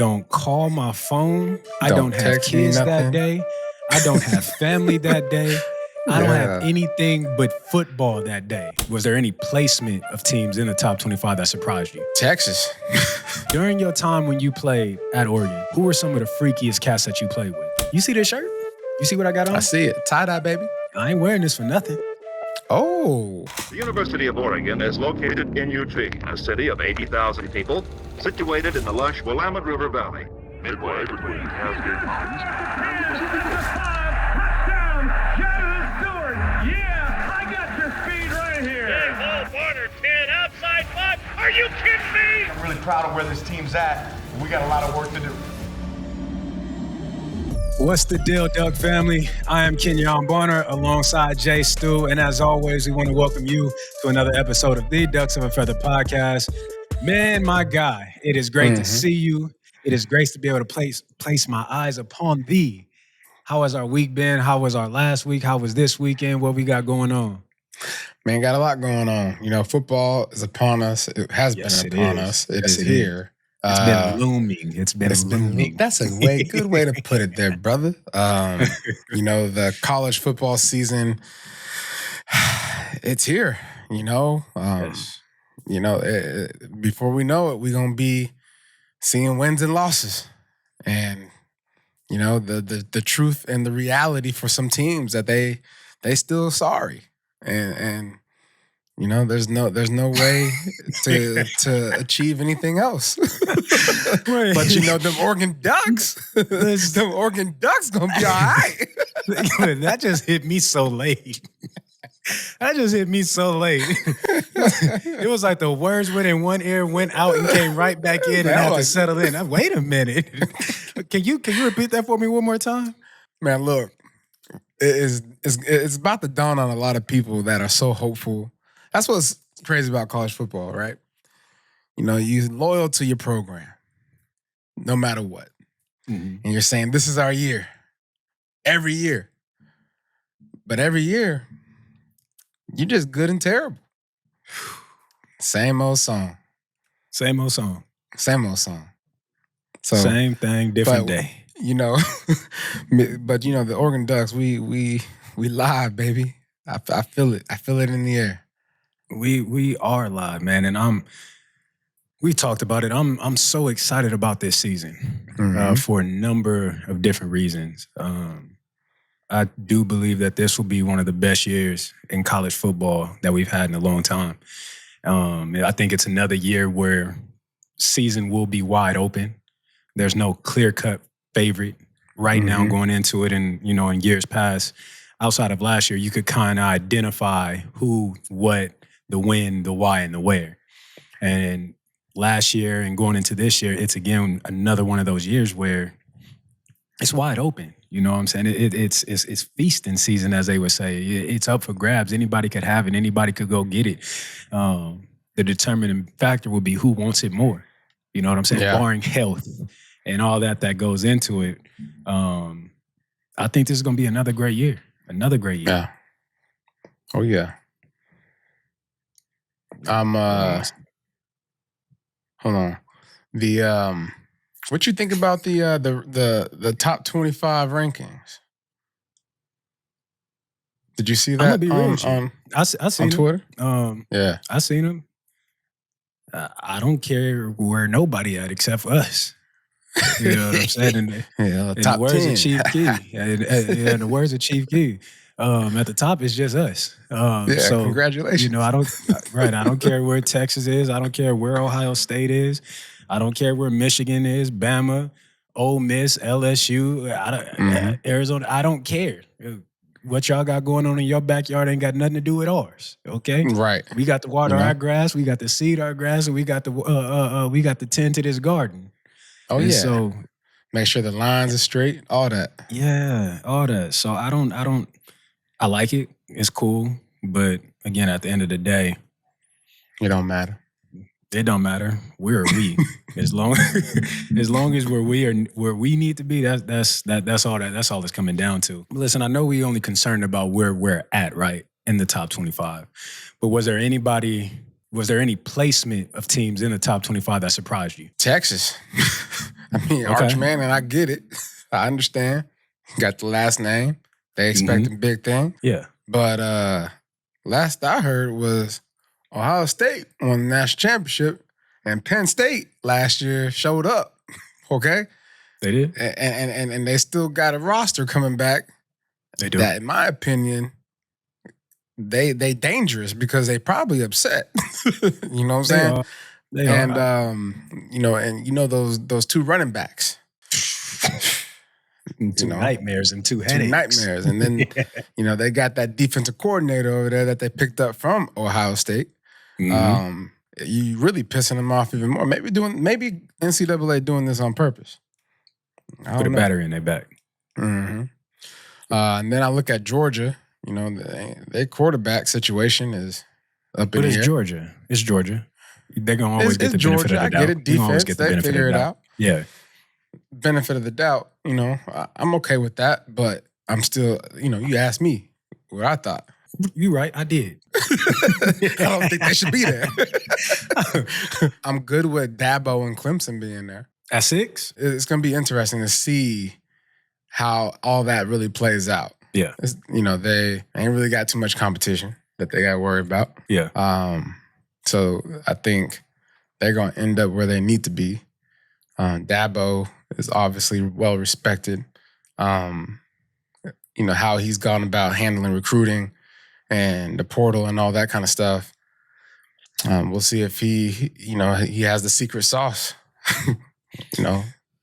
don't call my phone. I Don't don't have text me kids that nothing. day. I don't have family that day. I don't have anything but football that day. Was there any placement of teams in the top 25 that surprised you? Texas. During your time when you played at Oregon, who were some of the freakiest cats that you played with? You see this shirt? You see what I got on? I see it. Tie-dye, baby. I ain't wearing this for nothing. Oh. The University of Oregon is located in Eugene, a city of 80,000 people, situated in the lush Willamette River Valley, midway between Cascade Mountains and the Pacific Ocean. Touchdown, Stewart. Yeah, I got your speed right here. Hey, ball corner 10, outside butt. Are you kidding me? I'm really proud of where this team's at. We got a lot of work to do. What's the deal, Duck family? I am Kenjon alongside Jay Stu, and as always, we want to welcome you to another episode of the Ducks of a Feather podcast. Man, my guy, it is great to see you. It is great to be able to place my eyes upon thee. How has our week been? How was our last week? How was this weekend? What we got going on? Man, got a lot going on. You know, football is upon us. It has been upon us. It is here. It's been looming. It's been looming. That's a good way to put it there, brother. You know, the college football season, it's here, you know. You know, before we know it, we're going to be seeing wins and losses. And, you know, the truth and the reality for some teams that they still sorry. And you know, there's no way to achieve anything else. Right. But you know, them Oregon Ducks gonna be all right. That just hit me so late. It was like the words went in one ear, went out, and came right back in, and had to settle in. Wait a minute. Can you repeat that for me one more time? Man, look, it's about to dawn on a lot of people that are so hopeful. That's what's crazy about college football, right? You know, you're loyal to your program, no matter what. Mm-hmm. And you're saying, this is our year. Every year. But every year, you're just good and terrible. Same old song. Same old song. Same old song. So, same thing, different day. You know, but you know, the Oregon Ducks, we live, baby. I feel it. I feel it in the air. We are live, man, and we talked about it. I'm so excited about this season for a number of different reasons. I do believe that this will be one of the best years in college football that we've had in a long time. I think it's another year where season will be wide open. There's no clear-cut favorite right now going into it, and you know, in years past, outside of last year, you could kind of identify who, what, the when, the why, and the where. And last year and going into this year, it's again another one of those years where it's wide open. You know what I'm saying? It's feasting season, as they would say. It's up for grabs. Anybody could have it. Anybody could go get it. The determining factor will be who wants it more. You know what I'm saying? Yeah. Barring health and all that goes into it. I think this is going to be another great year. Another great year. Yeah. Oh, yeah. Hold on. What you think about the top 25 rankings? Did you see that I seen on Twitter? Yeah, I seen them. I don't care where nobody at except for us. You know what I'm saying? In top the words 10. of Chief Key. In the words of Chief Key. At the top, it's just us. So congratulations. You know, I don't care where Texas is. I don't care where Ohio State is. I don't care where Michigan is, Bama, Ole Miss, LSU, Arizona. I don't care. What y'all got going on in your backyard ain't got nothing to do with ours. Okay, right? We got to water our grass. We got to seed our grass, and we got to tend to this garden. Oh, and yeah. So make sure the lines are straight. All that. Yeah, all that. So I like it. It's cool. But again, at the end of the day, it don't matter. It don't matter. Where are we? as long as where we need to be, that's all it's coming down to. Listen, I know we only concerned about where we're at, right? In the top 25. But was there any placement of teams in the top 25 that surprised you? Texas. I mean, Okay. Archman, and I get it. I understand. Got the last name. They expect a big thing. Yeah. But last I heard was Ohio State won the national championship, and Penn State last year showed up. Okay? They did? And they still got a roster coming back. They do. That, in my opinion, they dangerous because they probably upset. You know what I'm saying? They are. And those two running backs. Two nightmares and two headaches. Two nightmares. And then, they got that defensive coordinator over there that they picked up from Ohio State. You really pissing them off even more. Maybe NCAA doing this on purpose. Put a battery in their back. Mm-hmm. And then I look at Georgia. Their quarterback situation is up in the air. But it's Georgia. It's Georgia. They're going to always get the Georgia. benefit of the doubt. I get it. Defense, they figure it out. Yeah. Benefit of the doubt. I'm okay with that, but I'm still, you asked me what I thought. You're right. I did. I don't think they should be there. I'm good with Dabo and Clemson being there. At 6? It's going to be interesting to see how all that really plays out. Yeah. They ain't really got too much competition that they got to worry about. Yeah. So I think they're going to end up where they need to be. Dabo is obviously well respected. How he's gone about handling recruiting and the portal and all that kind of stuff. We'll see if he has the secret sauce.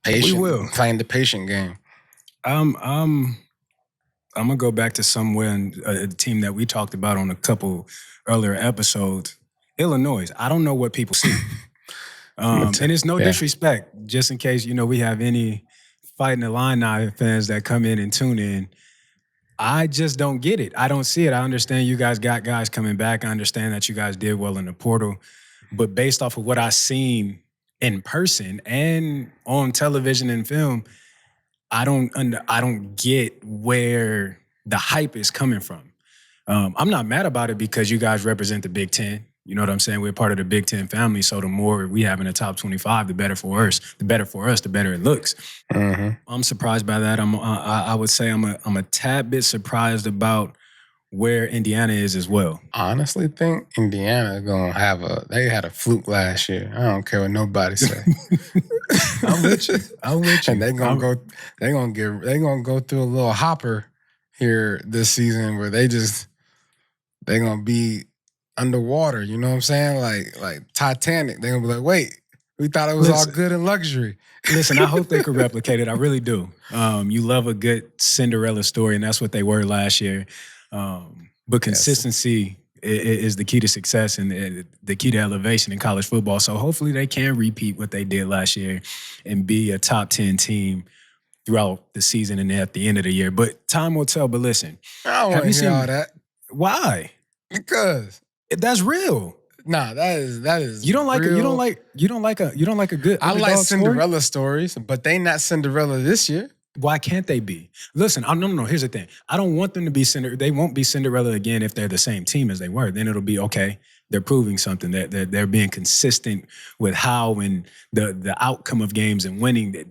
Patient. We will. Playing the patient game. I'm gonna go back to somewhere in a team that we talked about on a couple earlier episodes. Illinois. I don't know what people see. And it's no disrespect, just in case, we have any Fighting Illini fans that come in and tune in. I just don't get it. I don't see it. I understand you guys got guys coming back. I understand that you guys did well in the portal. But based off of what I've seen in person and on television and film, I don't get where the hype is coming from. I'm not mad about it because you guys represent the Big Ten. You know what I'm saying? We're part of the Big Ten family, so the more we have in the top 25, the better for us. The better it looks. Mm-hmm. I'm surprised by that. I would say I'm a tad bit surprised about where Indiana is as well. I honestly think Indiana gonna they had a fluke last year. I don't care what nobody say. I'm with you. And they're gonna go through a little hopper here this season where they're gonna be underwater, you know what I'm saying? Like Titanic. They're gonna be like, wait, we thought it was all good and luxury. Listen, I hope they could replicate it. I really do. You love a good Cinderella story, and that's what they were last year. But consistency is the key to success and the key to elevation in college football. So hopefully they can repeat what they did last year and be a top 10 team throughout the season and at the end of the year. But time will tell. But listen, I don't want to hear all that. Why? Because that's real. Nah, that is. You don't like real. You don't like a good. I like Cinderella story? stories, but they not Cinderella this year. Why can't they be? Listen, no. Here's the thing. I don't want them to be Cinderella. They won't be Cinderella again if they're the same team as they were. Then it'll be okay. They're proving something. That they're being consistent with how and the outcome of games and winning.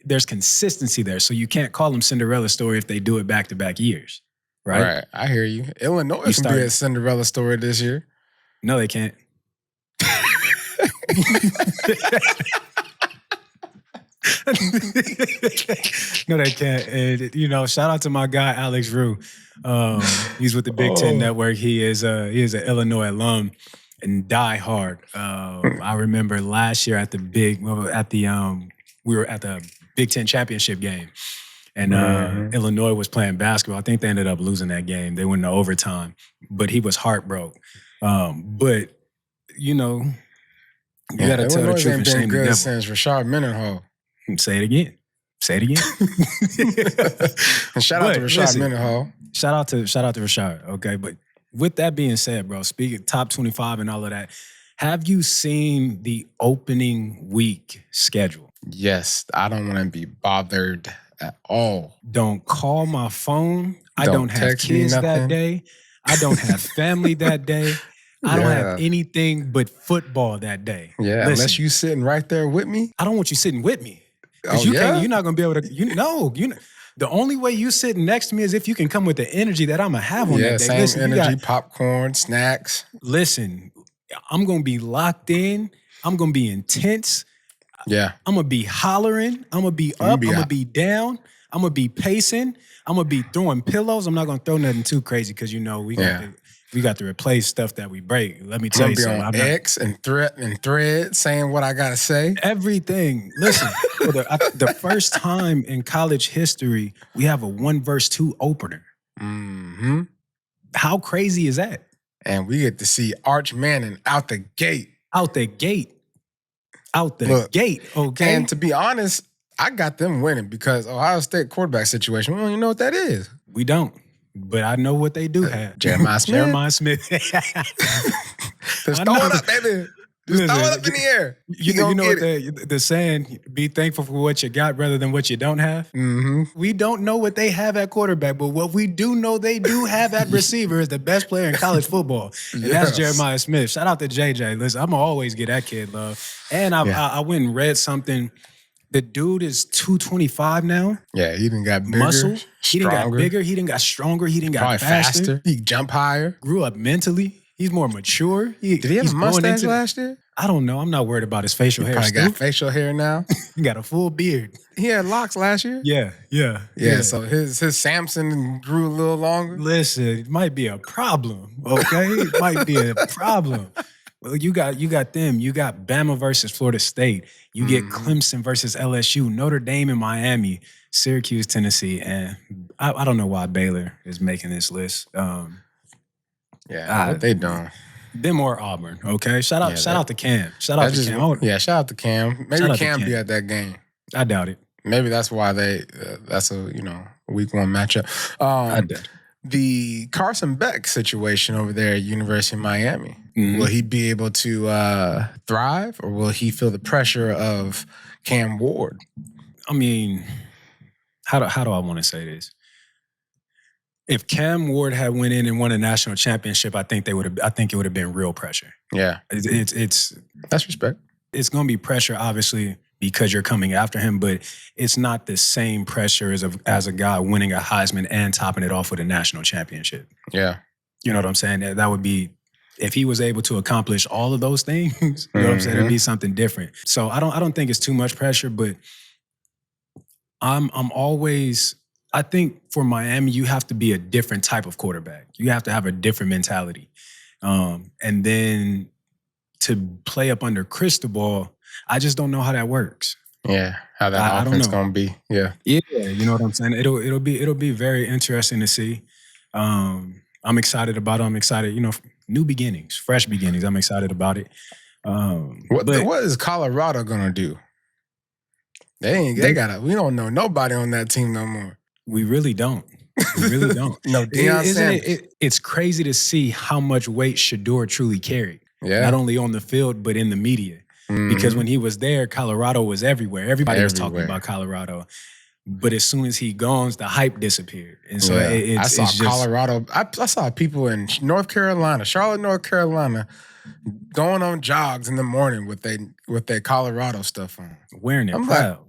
There's consistency there. So you can't call them Cinderella story if they do it back-to-back years. Right? I hear you. Illinois can be a Cinderella story this year. No, they can't. No, they can't. And, shout out to my guy Alex Rue. He's with the Big Ten Network. He is an Illinois alum and die hard. I remember last year we were at the Big Ten championship game. And Illinois was playing basketball. I think they ended up losing that game. They went into overtime. But he was heartbroken. But, you got to tell the truth and shame the devil. Since Rashard Mendenhall. Say it again. And shout out to Rashard Mendenhall. Shout out to Rashard. Okay, but with that being said, bro, speaking top 25 and all of that, have you seen the opening week schedule? Yes, I don't want to be bothered at all. Don't call my phone. I don't have kids that day. I don't have family that day. I don't have anything but football that day. Yeah, unless you sitting right there with me. I don't want you sitting with me. Because you're not going to be able to, the only way you sitting next to me is if you can come with the energy that I'm going to have on that day. Same Listen, energy, popcorn, snacks. Listen, I'm going to be locked in. I'm going to be intense. Yeah. I'm going to be hollering. I'm going to be up. I'm going to be down. I'm going to be pacing. I'm going to be throwing pillows. I'm not going to throw nothing too crazy because, we got to replace stuff that we break. Let me tell you something. I'm on X and thread saying what I got to say. Everything. Listen, for the first time in college history, we have a 1-2 opener. Mm-hmm. How crazy is that? And we get to see Arch Manning out the gate. Okay? And to be honest, I got them winning because Ohio State quarterback situation, we don't even know what that is. We don't. But I know what they do have. Jeremiah Smith. Just throw it up, baby. Just throw it up in the air. You know what the saying, be thankful for what you got rather than what you don't have? Mm-hmm. We don't know what they have at quarterback, but what we do know they do have at receiver is the best player in college football. And that's Jeremiah Smith. Shout out to JJ. Listen, I'm going to always get that kid love. And I went and read something. The dude is 225 now. Yeah, he done got bigger, muscle. He done got stronger. bigger. He done got stronger. He done got Probably faster. He jump higher. Grew up mentally. He's more mature. Did he have a mustache last year? I don't know. I'm not worried about his facial hair. Probably got facial hair now. He got a full beard. He had locks last year? Yeah. So his Samson grew a little longer. Listen, it might be a problem, okay? It might be a problem. Well, you got them. You got Bama versus Florida State. You get Clemson versus LSU, Notre Dame and Miami, Syracuse, Tennessee, and I don't know why Baylor is making this list. What they doing? Them or Auburn, okay? Shout out to Cam. Shout out to Cam. Shout out to Cam. Maybe Cam be at that game. I doubt it. Maybe that's why that's a week 1 matchup. I doubt. The Carson Beck situation over there at University of Miami. Mm-hmm. Will he be able to thrive, or will he feel the pressure of Cam Ward? I mean, how do I want to say this? If Cam Ward had went in and won a national championship, I think it would have been real pressure. Yeah, it's that's respect. It's going to be pressure, obviously, because you're coming after him, but it's not the same pressure as a guy winning a Heisman and topping it off with a national championship. Yeah, you know what I'm saying? That would be, if he was able to accomplish all of those things, you know what I'm saying? It'd be something different. So I don't think it's too much pressure, but I'm always, I think for Miami, you have to be a different type of quarterback. You have to have a different mentality. And then to play up under Cristobal, I just don't know how that works. Yeah, how that offense gonna be. Yeah, you know what I'm saying? It'll be very interesting to see. I'm excited about it. I'm excited, new beginnings, fresh beginnings. I'm excited about it. What is Colorado gonna do? We don't know nobody on that team no more. We really don't. No, Deion Sanders. It's crazy to see how much weight Shedeur truly carried. Yeah. Not only on the field, but in the media. Mm-hmm. Because when he was there, Colorado was everywhere. Everybody was talking about Colorado. But as soon as he goes, the hype disappeared. And so I saw Colorado. I saw people in North Carolina, Charlotte, North Carolina, going on jogs in the morning with their Colorado stuff on. Wearing it proud.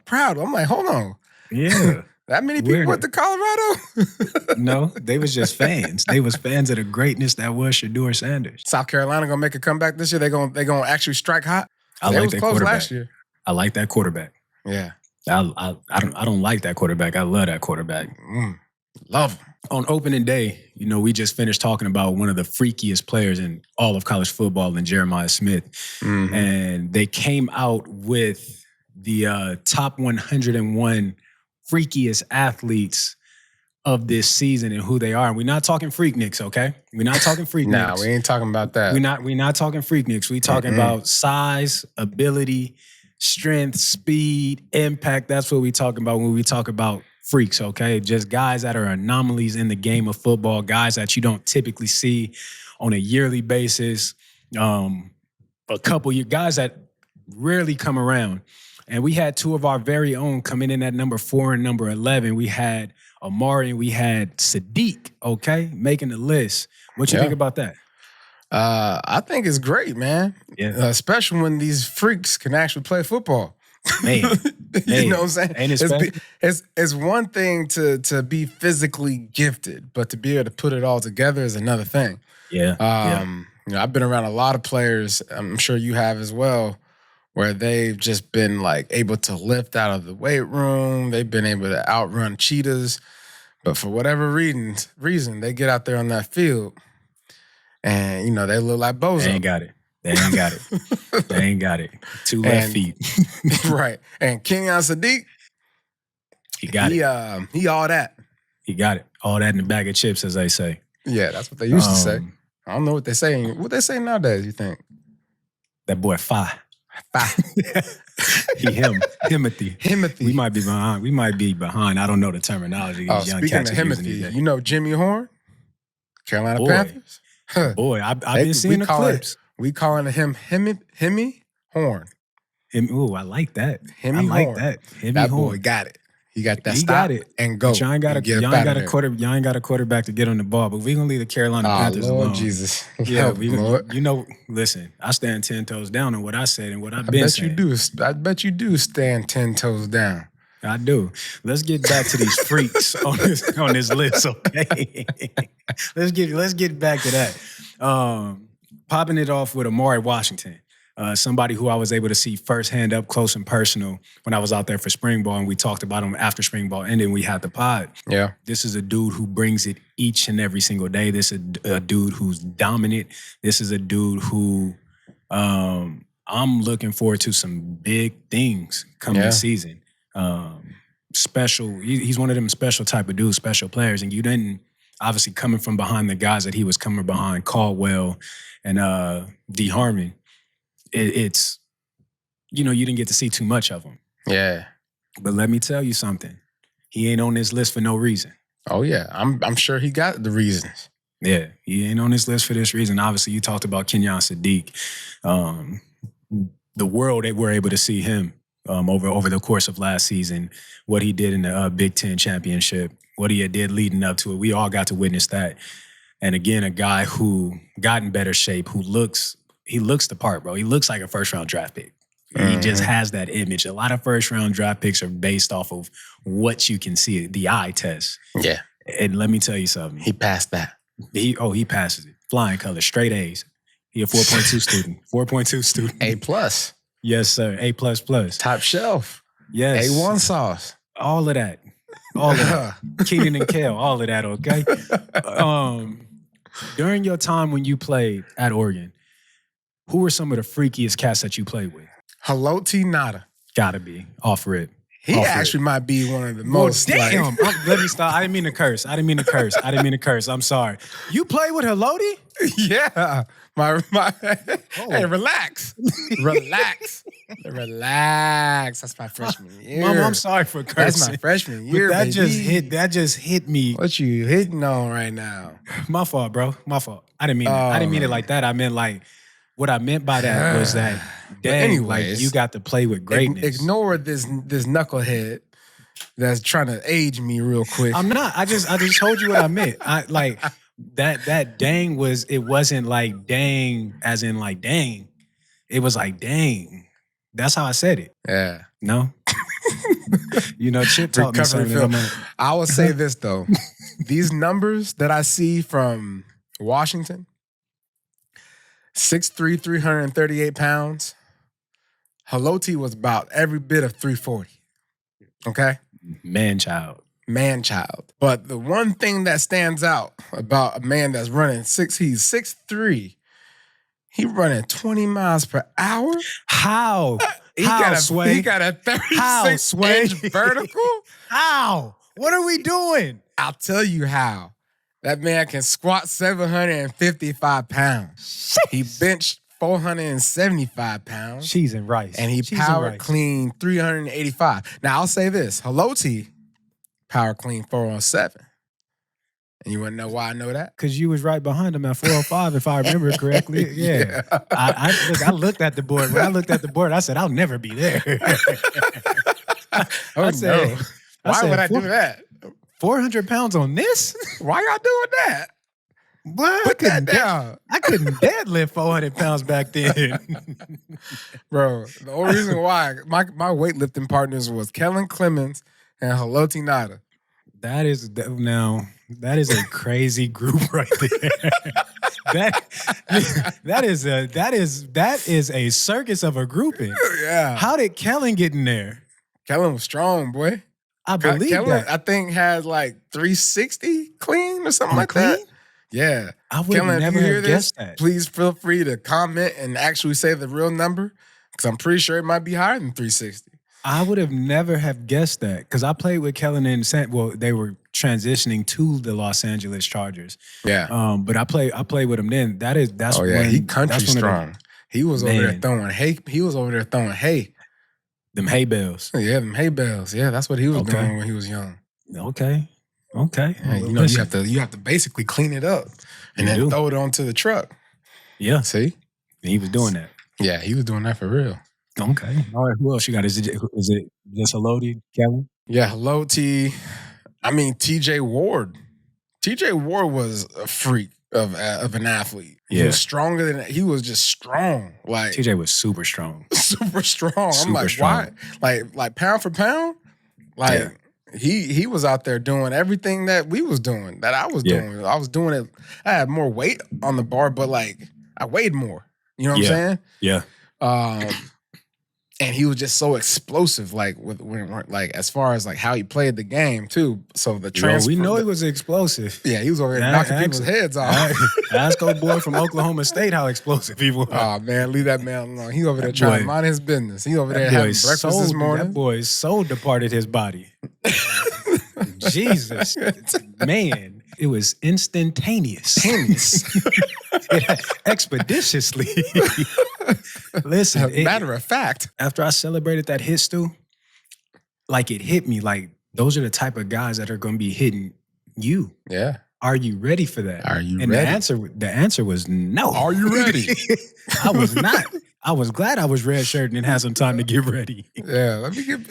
Proud. I'm like, hold on. Yeah. That many people went to Colorado? No, they was just fans. They was fans of the greatness that was Shedeur Sanders. South Carolina gonna make a comeback this year. They gonna actually strike hot. I like that quarterback. Last year. I like that quarterback. Yeah. I don't like that quarterback. I love that quarterback. Love him. On opening day, we just finished talking about one of the freakiest players in all of college football, in Jeremiah Smith. Mm-hmm. And they came out with the top 101 freakiest athletes of this season and who they are. And we're not talking Freakniks, okay? We're not talking Freakniks. Nah, we ain't talking about that. We're not talking Freakniks. We're talking about size, ability, strength, speed, impact. That's what we talking about when we talk about freaks, okay? Just guys that are anomalies in the game of football, guys that you don't typically see on a yearly basis. A couple guys that rarely come around. And we had two of our very own coming in at number 4 and number 11. We had Amari and we had Sadiq, okay, making the list. What you think about that? I think it's great, man. Yeah. Especially when these freaks can actually play football. Man. You know what I'm saying? Ain't it It's one thing to be physically gifted, but to be able to put it all together is another thing. Yeah. You know, I've been around a lot of players, I'm sure you have as well, where they've just been like able to lift out of the weight room. They've been able to outrun cheetahs. But for whatever reason, they get out there on that field and, you know, they look like bozos. They ain't got it. They ain't got it. 2 left feet. Right. And Kenjon Sadiq, he got it. He all that. He got it. All that in a bag of chips, as they say. Yeah, that's what they used to say. I don't know what they say. What they say nowadays, you think? That boy, Fi. Himothy. We might be behind. I don't know the terminology. Oh, speaking of Himothy, you know Jimmy Horn? Carolina Panthers? Boy, I've been seeing the clips. We calling him Himmy Horn. Ooh, I like that. Himmy Horn. That boy got it. He got that stop and go. Y'all ain't got a quarterback to get on the ball, but we're going to leave the Carolina Panthers Lord alone. Jesus. Yeah, listen, I stand 10 toes down on what I said and what I've been saying. I bet you do stand 10 toes down. I do. Let's get back to these freaks on this list, okay? Let's get back to that. Popping it off with Amari Washington. Somebody who I was able to see firsthand up close and personal when I was out there for spring ball, and we talked about him after spring ball ended and we had the pod. Yeah. This is a dude who brings it each and every single day. This is a dude who's dominant. This is a dude who I'm looking forward to some big things coming this season. Special. He's one of them special type of dudes, special players, and you didn't, obviously coming from behind the guys that he was coming behind, Caldwell and D. Harmon, it's, you know, you didn't get to see too much of him. Yeah. But let me tell you something. He ain't on this list for no reason. Oh, yeah. I'm sure he got the reasons. Yeah, he ain't on this list for this reason. Obviously, you talked about Kenjon Sadiq. The world that we're able to see him over the course of last season, what he did in the Big Ten championship, what he did leading up to it. We all got to witness that. And again, a guy who got in better shape, he looks the part, bro. He looks like a first-round draft pick. He just has that image. A lot of first-round draft picks are based off of what you can see, the eye test. Yeah. And let me tell you something. He passed that. He passes it. Flying colors, straight A's. He a 4.2 student. 4.2 student. A+. Yes, sir. A++. Top shelf. Yes. A1 sauce. All of that. Keenan and Kale, all of that, okay? During your time when you played at Oregon, who were some of the freakiest cats that you played with? Haloti Nada. Gotta be. Off rip. He actually might be one of the most. Damn. Let me stop. I didn't mean to curse. I'm sorry. You played with Haloti? Yeah. Hey, relax. Relax. That's my freshman year. Mom, I'm sorry for cursing. That's my freshman year, but baby. That just hit me. What you hitting on right now? My fault, bro. My fault. I didn't mean it like that. I meant like, what I meant by that was that, dang, anyways, like you got to play with greatness. Ignore this knucklehead that's trying to age me real quick. I'm not. I just told you what I meant. That dang it wasn't like dang as in like dang. It was like dang. That's how I said it. Yeah. No? You know, Chip taught me something. I will say this though. These numbers that I see from Washington, 6'3", 338 pounds. Haloti was about every bit of 340. Okay? Man-child. But the one thing that stands out about a man that's running he's 6'3", he running 20 miles per hour? How? He got a 36-inch vertical? How? What are we doing? I'll tell you how. That man can squat 755 pounds. He benched 475 pounds. Cheese and rice. And he power clean 385. Now, I'll say this. Haloti power clean 407. And you want to know why I know that? Because you was right behind him at 405, if I remember correctly. Yeah. I looked at the board. When I looked at the board, I said, I'll never be there. Why would I do that? 400 pounds on this? Why y'all doing that? What? Put that down. I couldn't deadlift 400 pounds back then. Bro, the only reason why my weightlifting partners was Kellen Clemens and Haloti Nada. That is a crazy group right there. that is a circus of a grouping. Yeah. How did Kellen get in there? Kellen was strong, boy. I believe Kellen, that. I think had like 360 clean or something like clean? that. Yeah. I would Kellen, never if you hear have this, guessed that. please feel free to comment and actually say the real number because I'm pretty sure it might be higher than 360. I would have never have guessed that because I played with Kellen in they were transitioning to the Los Angeles Chargers. Yeah. But I played with him then. That's when he country that's strong. He was over there throwing hay. He was over there throwing hay. Them hay bales. Yeah, them hay bales. Yeah, that's what he was doing when he was young. Okay. Yeah, you have to basically clean it up and then throw it onto the truck. Yeah. See? And he was doing that. Yeah, he was doing that for real. Okay. All right. Who else you got? Is it just Haloti, Kellen? Yeah, Haloti. I mean, TJ Ward. TJ Ward was a freak of an athlete. He was stronger than he was just strong. Like TJ was super strong. Super strong. Super I'm like, strong. why? Like pound for pound? Like he was out there doing everything that we was doing, that I was doing. I was doing it. I had more weight on the bar, but like I weighed more. You know what I'm saying? Yeah. And he was just so explosive, like as far as like how he played the game too. So the transfer, we know he was explosive. Yeah, he was over there knocking people's heads off. Ask old boy from Oklahoma State how explosive he was. Oh man, leave that man alone. He over there trying to mind his business. He over there having breakfast this morning. That boy's soul departed his body. Jesus, man, it was instantaneous, expeditiously. Listen, matter of fact, after I celebrated that hit, Stu, like it hit me. Like those are the type of guys that are going to be hitting you. Yeah. Are you ready for that? Are you and ready? The answer was no. Are you ready? I was not. I was glad I was red shirting and had some time to get ready. Yeah, let me get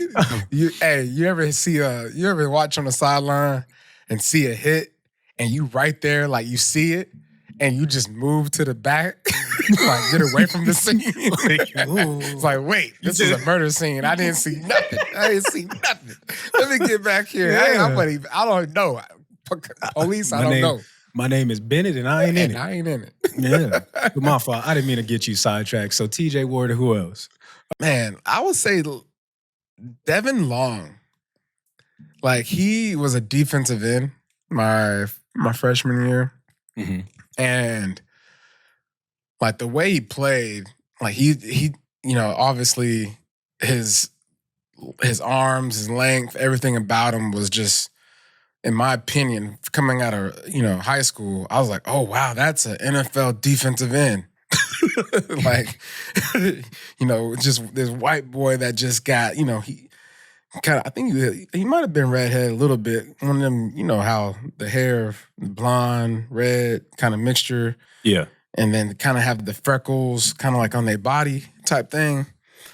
you. Hey, you ever watch on the sideline and see a hit and you right there, like you see it and you just move to the back, like get away from the scene. It's like, wait, this is a murder scene. I didn't see nothing. Let me get back here. Yeah. I don't know. Police, I don't know. My name is Bennett, and I ain't in it. I ain't in it. Yeah, but my fault. I didn't mean to get you sidetracked. So TJ Ward, who else? Man, I would say Devin Long. Like he was a defensive end my freshman year, and like the way he played, like he obviously his arms, his length, everything about him was just, in my opinion, coming out of high school, I was like, oh wow, that's an NFL defensive end. Like, just this white boy that just got, he kind of, I think he might have been redhead a little bit. One of them, how the hair, blonde, red kind of mixture. Yeah. And then kind of have the freckles kind of like on their body type thing.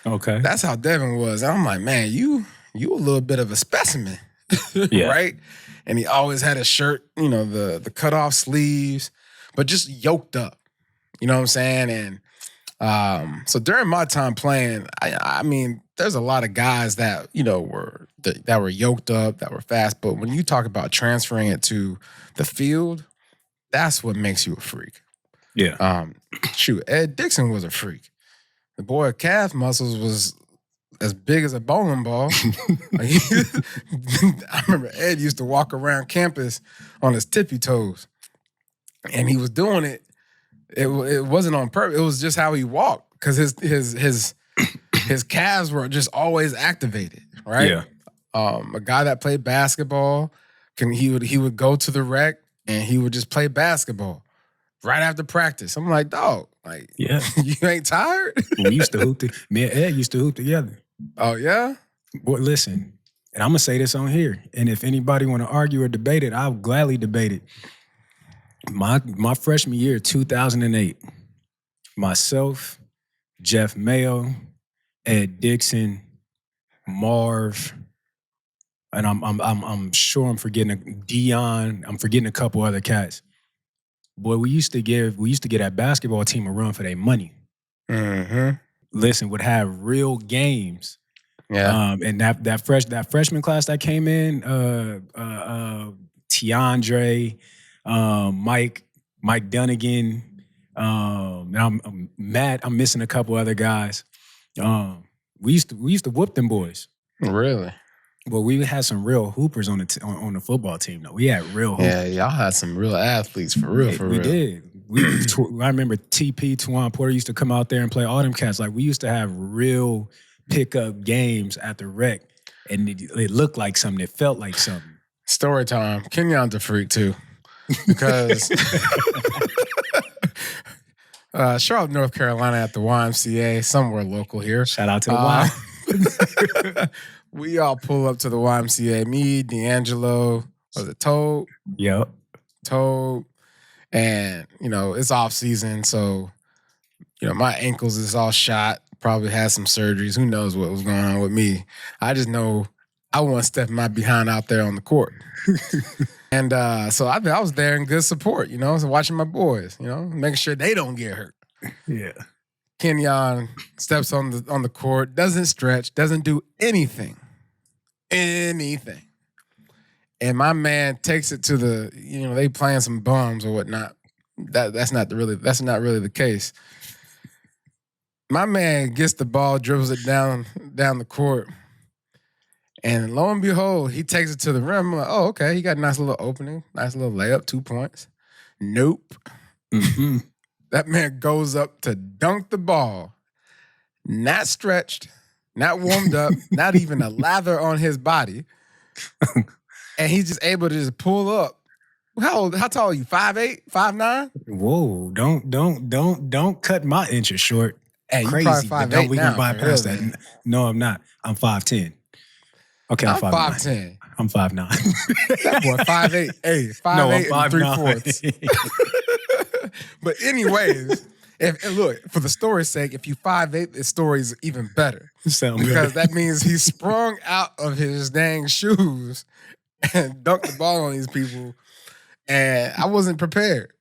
Okay. That's how Devin was. And I'm like, man, you a little bit of a specimen. Yeah. Right? And he always had a shirt, the cut off sleeves, but just yoked up. You know what I'm saying? And so during my time playing, I mean, there's a lot of guys that, that were yoked up, that were fast. But when you talk about transferring it to the field, that's what makes you a freak. Yeah. Ed Dixon was a freak. The boy calf muscles was as big as a bowling ball. I remember Ed used to walk around campus on his tippy toes. And he was doing it. It wasn't on purpose. It was just how he walked. Because his calves were just always activated, right? Yeah. A guy that played basketball, he would go to the rec and he would just play basketball right after practice. I'm like, dog, like, yeah, you ain't tired? We used to hoop. Me and Ed used to hoop together. Oh, yeah? Well, listen, and I'm going to say this on here, and if anybody want to argue or debate it, I'll gladly debate it. My freshman year, 2008, myself, Jeff Mayo, Ed Dixon, Marv, and I'm sure I'm forgetting Dion. I'm forgetting a couple other cats. boy, we used to get that basketball team a run for their money. Mm-hmm. Listen, would have real games. Yeah. And that freshman class that came in, Tiandre, Mike Dunnigan, and I'm mad. I'm missing a couple other guys. We used to whoop them boys. Really? Well, we had some real hoopers on the football team, though. We had real hoopers. Yeah, y'all had some real athletes, for real. We did. I remember TP, Tuan Porter used to come out there and play all them cats. Like, we used to have real pickup games at the rec, and it looked like something. It felt like something. Story time. Kenjon's a freak, too. Because Charlotte, North Carolina at the YMCA, somewhere local here. Shout out to the Y. We all pull up to the YMCA. Me, D'Angelo, was it Toad? Yep. Toad. And, it's off season. So, my ankles is all shot. Probably had some surgeries. Who knows what was going on with me. I just know I want to step my behind out there on the court. And so I was there in good support, so watching my boys, making sure they don't get hurt. Yeah. Kenjon steps on the court, doesn't stretch, doesn't do anything. Anything. And my man takes it to the, they playing some bums or whatnot. That's not really the case. My man gets the ball, dribbles it down the court, and lo and behold, he takes it to the rim. I'm like, oh, okay, he got a nice little opening, nice little layup, 2 points. Nope. Mm-hmm. That man goes up to dunk the ball, not stretched, not warmed up, not even a lather on his body. And he's just able to just pull up. How tall are you? 5'8", 5'9"? Whoa! Don't cut my inches short. Hey, you crazy. probably 5'8" Don't we now, can bypass really. that? No, I'm not. I'm 5'10". Okay, I'm 5'10". I'm 5'9". That boy 5'8". Hey, 5'8" no, I'm and 5'9". 3/4. But anyways, look, for the story's sake, if you 5'8", the story's even better. Because that means he sprung out of his dang shoes and dunked the ball on these people. And I wasn't prepared.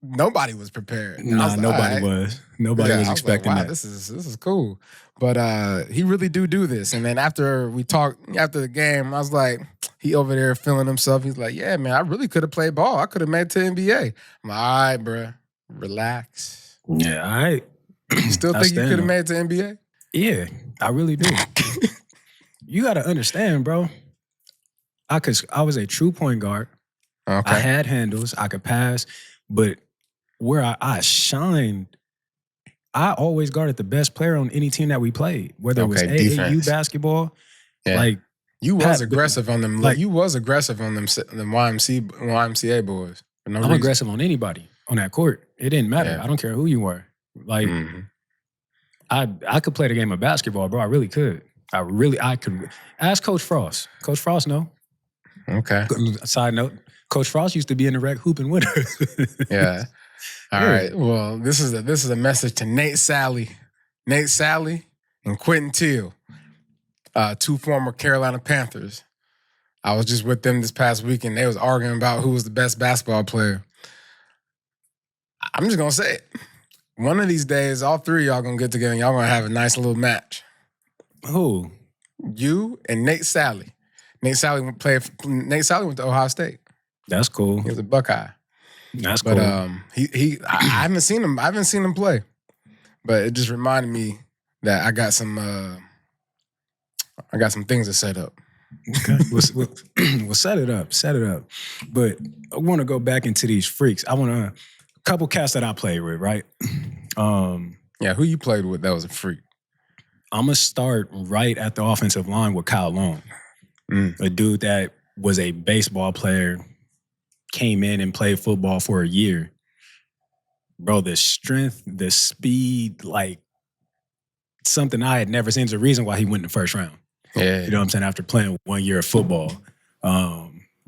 Nobody was prepared. Nah, nobody was. Nobody was expecting wow, that. This is cool. But he really do this. And then after we talked, after the game, I was like, he over there feeling himself. He's like, yeah, man, I really could have played ball. I could have made it to NBA. I'm like, all right, bro, relax. Yeah, all right. You still think you could have made it to NBA? Yeah, I really do. You got to understand, bro. I was a true point guard. Okay. I had handles. I could pass. But where I shined, I always guarded the best player on any team that we played, whether it was AAU basketball. Yeah. Like you was aggressive on them. Like you was aggressive on them YMCA boys. For no I'm reason. aggressive on anybody on that court. It didn't matter. Yeah. I don't care who you were. Like I could play the game of basketball, bro. I really could. I could. Ask Coach Frost. Coach Frost, no. Okay. Side note. Coach Frost used to be in the rec hooping with us. Yeah. All right. Well, this is a message to Nate Sally and Quentin Teal, 2 former Carolina Panthers. I was just with them this past weekend. They was arguing about who was the best basketball player. I'm just gonna say it. One of these days, all 3 of y'all gonna get together and y'all gonna have a nice little match. Who? You and Nate Sally. Nate Sally went to Ohio State. That's cool. He was a Buckeye. That's cool. But I haven't seen him. I haven't seen him play. But it just reminded me that I got some things to set up. Okay. We'll set it up. Set it up. But I want to go back into these freaks. I want a couple cats that I played with, right? Yeah, who you played with that was a freak? I'm going to start right at the offensive line with Kyle Long. A dude that was a baseball player, came in and played football for a year. Bro, the strength, the speed, like something I had never seen. There's a reason why he went in the first round. Yeah. You know what I'm saying? After playing 1 year of football.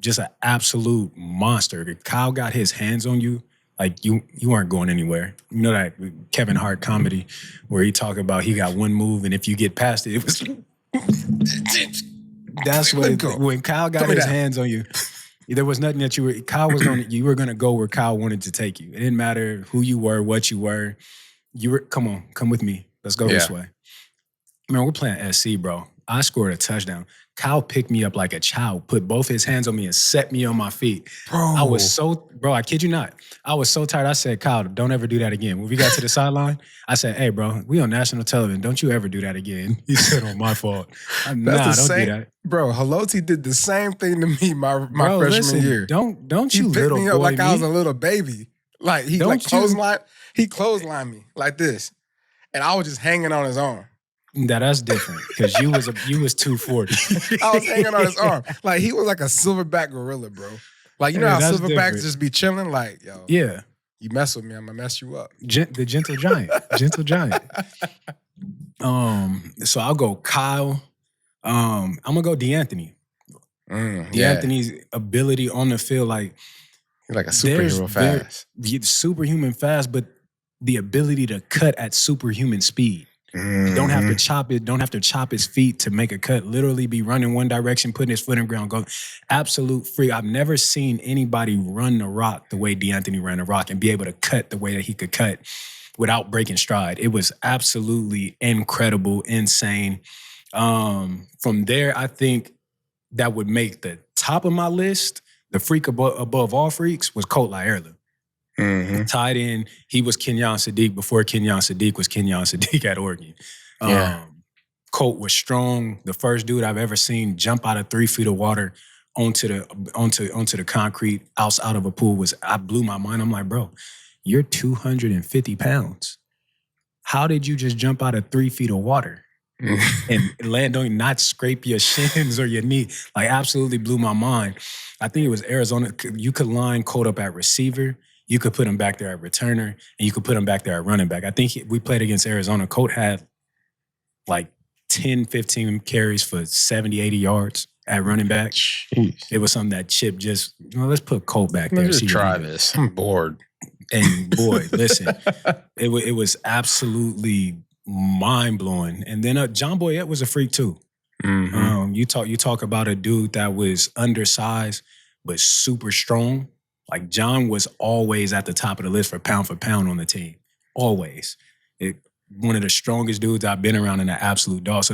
Just an absolute monster. Kyle got his hands on you, like you weren't going anywhere. You know that Kevin Hart comedy where he talked about he got one move and if you get past it, it was... That's when Kyle got his hands on you. There was nothing that you were gonna go where Kyle wanted to take you. It didn't matter who you were, what you were. Come with me. Let's go this way. Man, we're playing SC, bro. I scored a touchdown. Kyle picked me up like a child, put both his hands on me and set me on my feet. Bro, I kid you not. I was so tired. I said, Kyle, don't ever do that again. When we got to the sideline, I said, hey, bro, we on national television. Don't you ever do that again. He said, on my fault. Don't do that. Bro, Haloti did the same thing to me my freshman year. Don't he you picked little me up boy like I was a little baby. Like he clotheslined me like this. And I was just hanging on his arm. That's different because you was 240. I was hanging on his arm. Like he was like a silverback gorilla, bro. Like you know how silverbacks just be chilling? Like, yo. Yeah. You mess with me, I'm gonna mess you up. The gentle giant. Gentle giant. So I'll go Kyle. I'm gonna go DeAnthony. DeAnthony's ability on the field, like he's like a superhero fast. Superhuman fast, but the ability to cut at superhuman speed. You don't have to chop it, don't have to chop his feet to make a cut. Literally be running one direction, putting his foot in the ground, go absolute free. I've never seen anybody run the rock the way DeAnthony ran the rock and be able to cut the way that he could cut without breaking stride. It was absolutely incredible, insane. From there, I think that would make the top of my list, the freak above all freaks, was Colt Lyerla. Tied in, he was Kenjon Sadiq before Kenjon Sadiq was Kenjon Sadiq at Oregon. Colt was strong. The first dude I've ever seen jump out of 3 feet of water onto the concrete out of a pool I blew my mind. I'm like, bro, you're 250 pounds. How did you just jump out of 3 feet of water and land on not scrape your shins or your knee? Like, absolutely blew my mind. I think it was Arizona. You could line Colt up at receiver. You could put him back there at returner, and you could put him back there at running back. I think we played against Arizona. Colt had like 10, 15 carries for 70, 80 yards at running back. Jeez. It was something that Chip just, let's put Colt back there. Let's just try this. I'm bored. And boy, listen, it was absolutely mind-blowing. And then John Boyette was a freak too. You talk about a dude that was undersized but super strong. Like, John was always at the top of the list for pound on the team. Always. One of the strongest dudes I've been around in an absolute dog.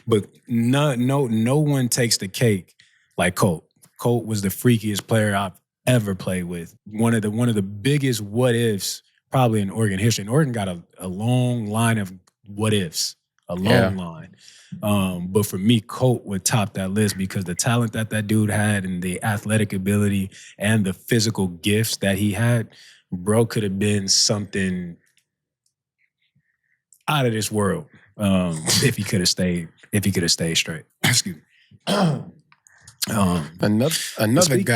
But no one takes the cake like Colt. Colt was the freakiest player I've ever played with. One of the biggest what-ifs probably in Oregon history. And Oregon got a long line of what-ifs. A long line. But for me, Colt would top that list because the talent that dude had and the athletic ability and the physical gifts that he had, bro could have been something out of this world if he could have stayed straight. Excuse me. Another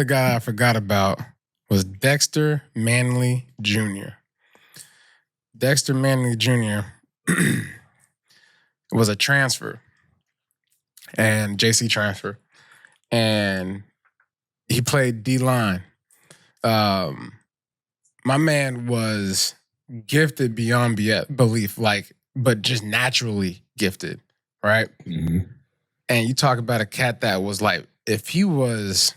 guy I forgot about was Dexter Manley Jr. Dexter Manley Jr. was a transfer, and JC transfer, and he played D-line. My man was gifted beyond belief, but just naturally gifted, right? Mm-hmm. And you talk about a cat that was like, if he was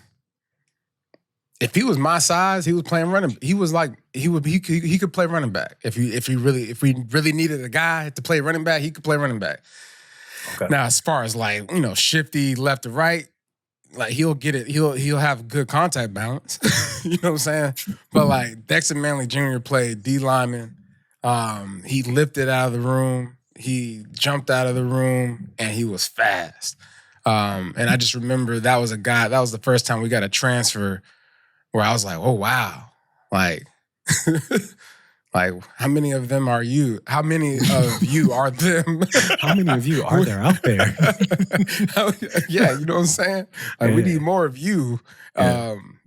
my size, he was playing running. He was like he could play running back. If we really needed a guy to play running back, he could play running back. Okay. Now, as far as like, shifty left to right, like he'll get it. He'll have good contact balance. You know what I'm saying? But like Dexter Manley Jr. played D lineman. He lifted out of the room. He jumped out of the room, and he was fast. And I just remember that was the first time we got a transfer where I was like, oh, wow. Like, how many of them are you? How many of you are them? How many of you are there out there? Yeah, you know what I'm saying? Like, we need more of you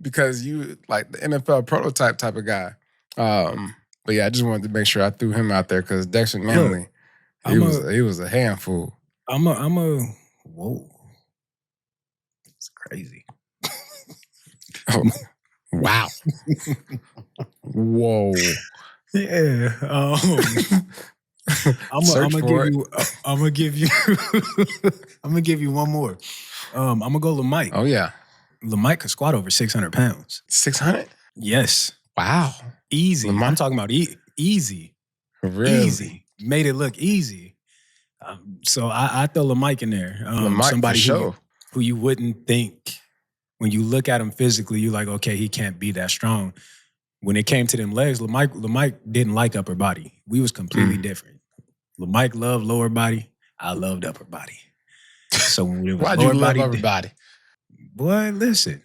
because you, like, the NFL prototype type of guy. But yeah, I just wanted to make sure I threw him out there because Dexter Manley, he was a handful. Whoa. It's crazy. Oh, wow. Whoa. Yeah. I'm gonna give you one more. I'm gonna go to Mike. Oh yeah. LaMike could squat over 600 pounds. 600? Yes. Wow. Easy. LaMike? I'm talking about easy. Really? Easy. Made it look easy. So I throw LaMike in there. LaMike somebody for sure. who you wouldn't think, when you look at him physically, you're like, okay, he can't be that strong. When it came to them legs, LaMike didn't like upper body. We was completely different. LaMike loved lower body. I loved upper body. So when it was Why'd lower you love body, upper body? boy, listen.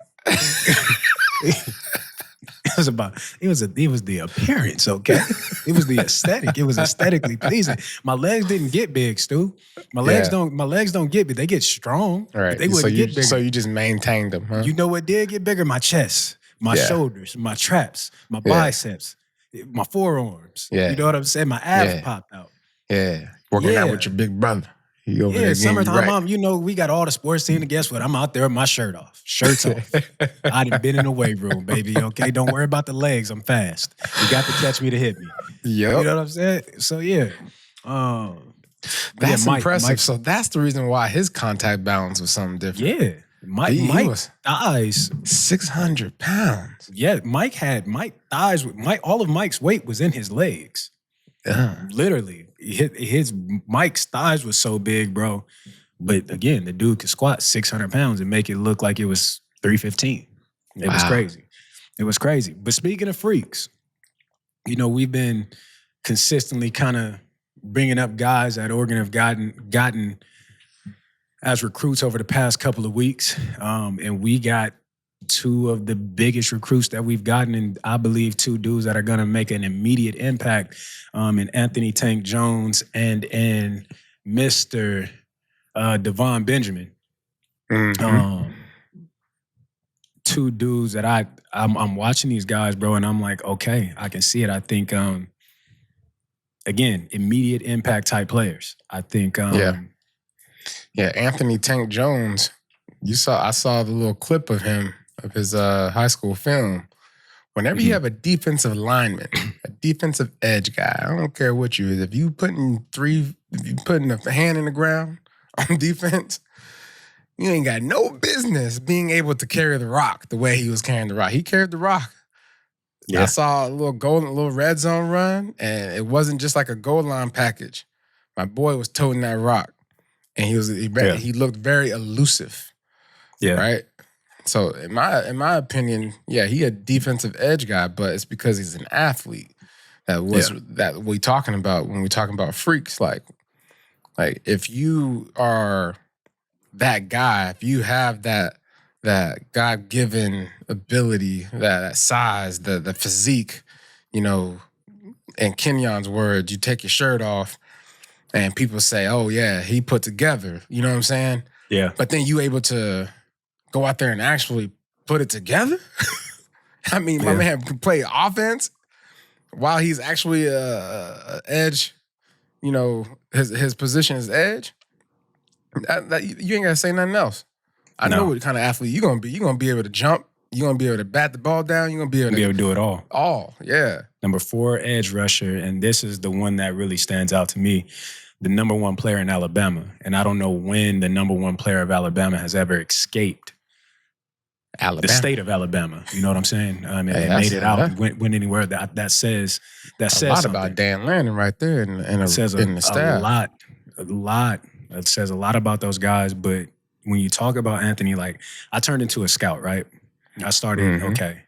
It was the appearance, okay? It was the aesthetic. It was aesthetically pleasing. My legs didn't get big, Stu. My legs don't get big. They get strong. All right. But they wouldn't get bigger. So you just maintained them, huh? You know what did get bigger? My chest, my shoulders, my traps, my biceps, my forearms. Yeah. You know what I'm saying? My abs popped out. Yeah. Working out with your big brother. He over there summertime, we got all the sports team, and guess what? I'm out there with my shirt off. Shirts off. I done been in the weight room, baby, okay? Don't worry about the legs. I'm fast. You got to catch me to hit me. Yep. You know what I'm saying? So, yeah. That's impressive. So that's the reason why his contact balance was something different. Yeah. Mike's thighs. 600 pounds. Yeah, Mike's thighs, all of Mike's weight was in his legs. Literally. Mike's thighs was so big, bro. But again, the dude could squat 600 pounds and make it look like it was 315. It was crazy. It was crazy. But speaking of freaks, we've been consistently kind of bringing up guys that Oregon have gotten as recruits over the past couple of weeks. And we got two of the biggest recruits that we've gotten, and I believe two dudes that are going to make an immediate impact in Anthony Tank Jones and in Mr. Devon Benjamin. Two dudes that I'm watching these guys, bro, and I'm like, okay, I can see it. I think, again, immediate impact type players. I think, Anthony Tank Jones. I saw the little clip of him, of his high school film. Whenever you have a defensive lineman, a defensive edge guy, I don't care what you is. If you putting a hand in the ground on defense, you ain't got no business being able to carry the rock the way he was carrying the rock. He carried the rock. Yeah. I saw a little red zone run, and it wasn't just like a goal line package. My boy was toting that rock, and he looked very elusive. Yeah. Right? So in my opinion, he a defensive edge guy, but it's because he's an athlete. That we talking about when we talking about freaks. Like if you are that guy, if you have that God-given ability, that size, the physique, in Kenjon's words, you take your shirt off and people say, oh yeah, he put together. You know what I'm saying? Yeah. But then you able to go out there and actually put it together? I mean, my man can play offense while he's actually a edge, his position is edge. That you ain't got to say nothing else. I know what kind of athlete you're going to be. You're going to be able to jump. You're going to be able to bat the ball down. You're going to be able to do it all. All, yeah. Number 4 edge rusher, and this is the one that really stands out to me, the number 1 player in Alabama. And I don't know when the number 1 player of Alabama has ever escaped the state of Alabama. You know what I'm saying? And made it out, went anywhere. That says a lot something about Dan Lannon right there in the staff. A lot. It says a lot about those guys. But when you talk about Anthony, like, I turned into a scout, right? I started, okay,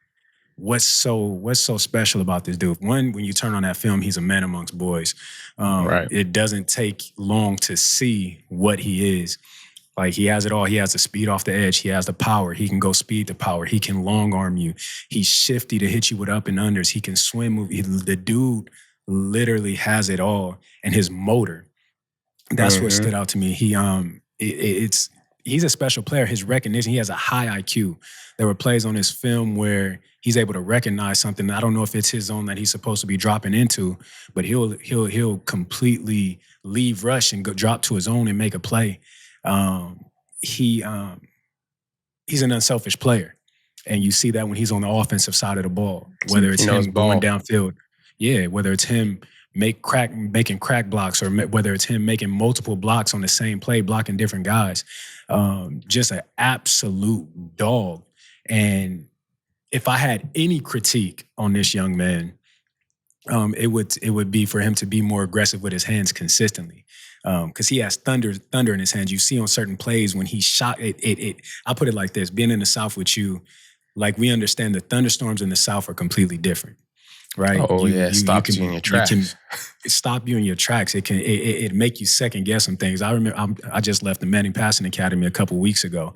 what's so special about this dude? One, when you turn on that film, he's a man amongst boys. Right. It doesn't take long to see what he is. Like, he has it all. He has the speed off the edge. He has the power. He can go speed to power. He can long arm you. He's shifty to hit you with up and unders. He can swim move. The dude literally has it all. And his motor, that's what stood out to me. He's a special player. His recognition, he has a high IQ. There were plays on his film where he's able to recognize something. I don't know if it's his zone that he's supposed to be dropping into, but he'll completely leave rush and go drop to his own and make a play. He's an unselfish player. And you see that when he's on the offensive side of the ball, whether it's him going downfield. Yeah, whether it's him making crack blocks, or whether it's him making multiple blocks on the same play, blocking different guys. Just an absolute dog. And if I had any critique on this young man, it would be for him to be more aggressive with his hands consistently. Because he has thunder in his hands. You see on certain plays when he shot it. I'll put it like this: being in the South with you, like we understand the thunderstorms in the South are completely different, right? Stop you in your tracks. It stop you in your tracks. It make you second guess some things. I remember I just left the Manning Passing Academy a couple weeks ago.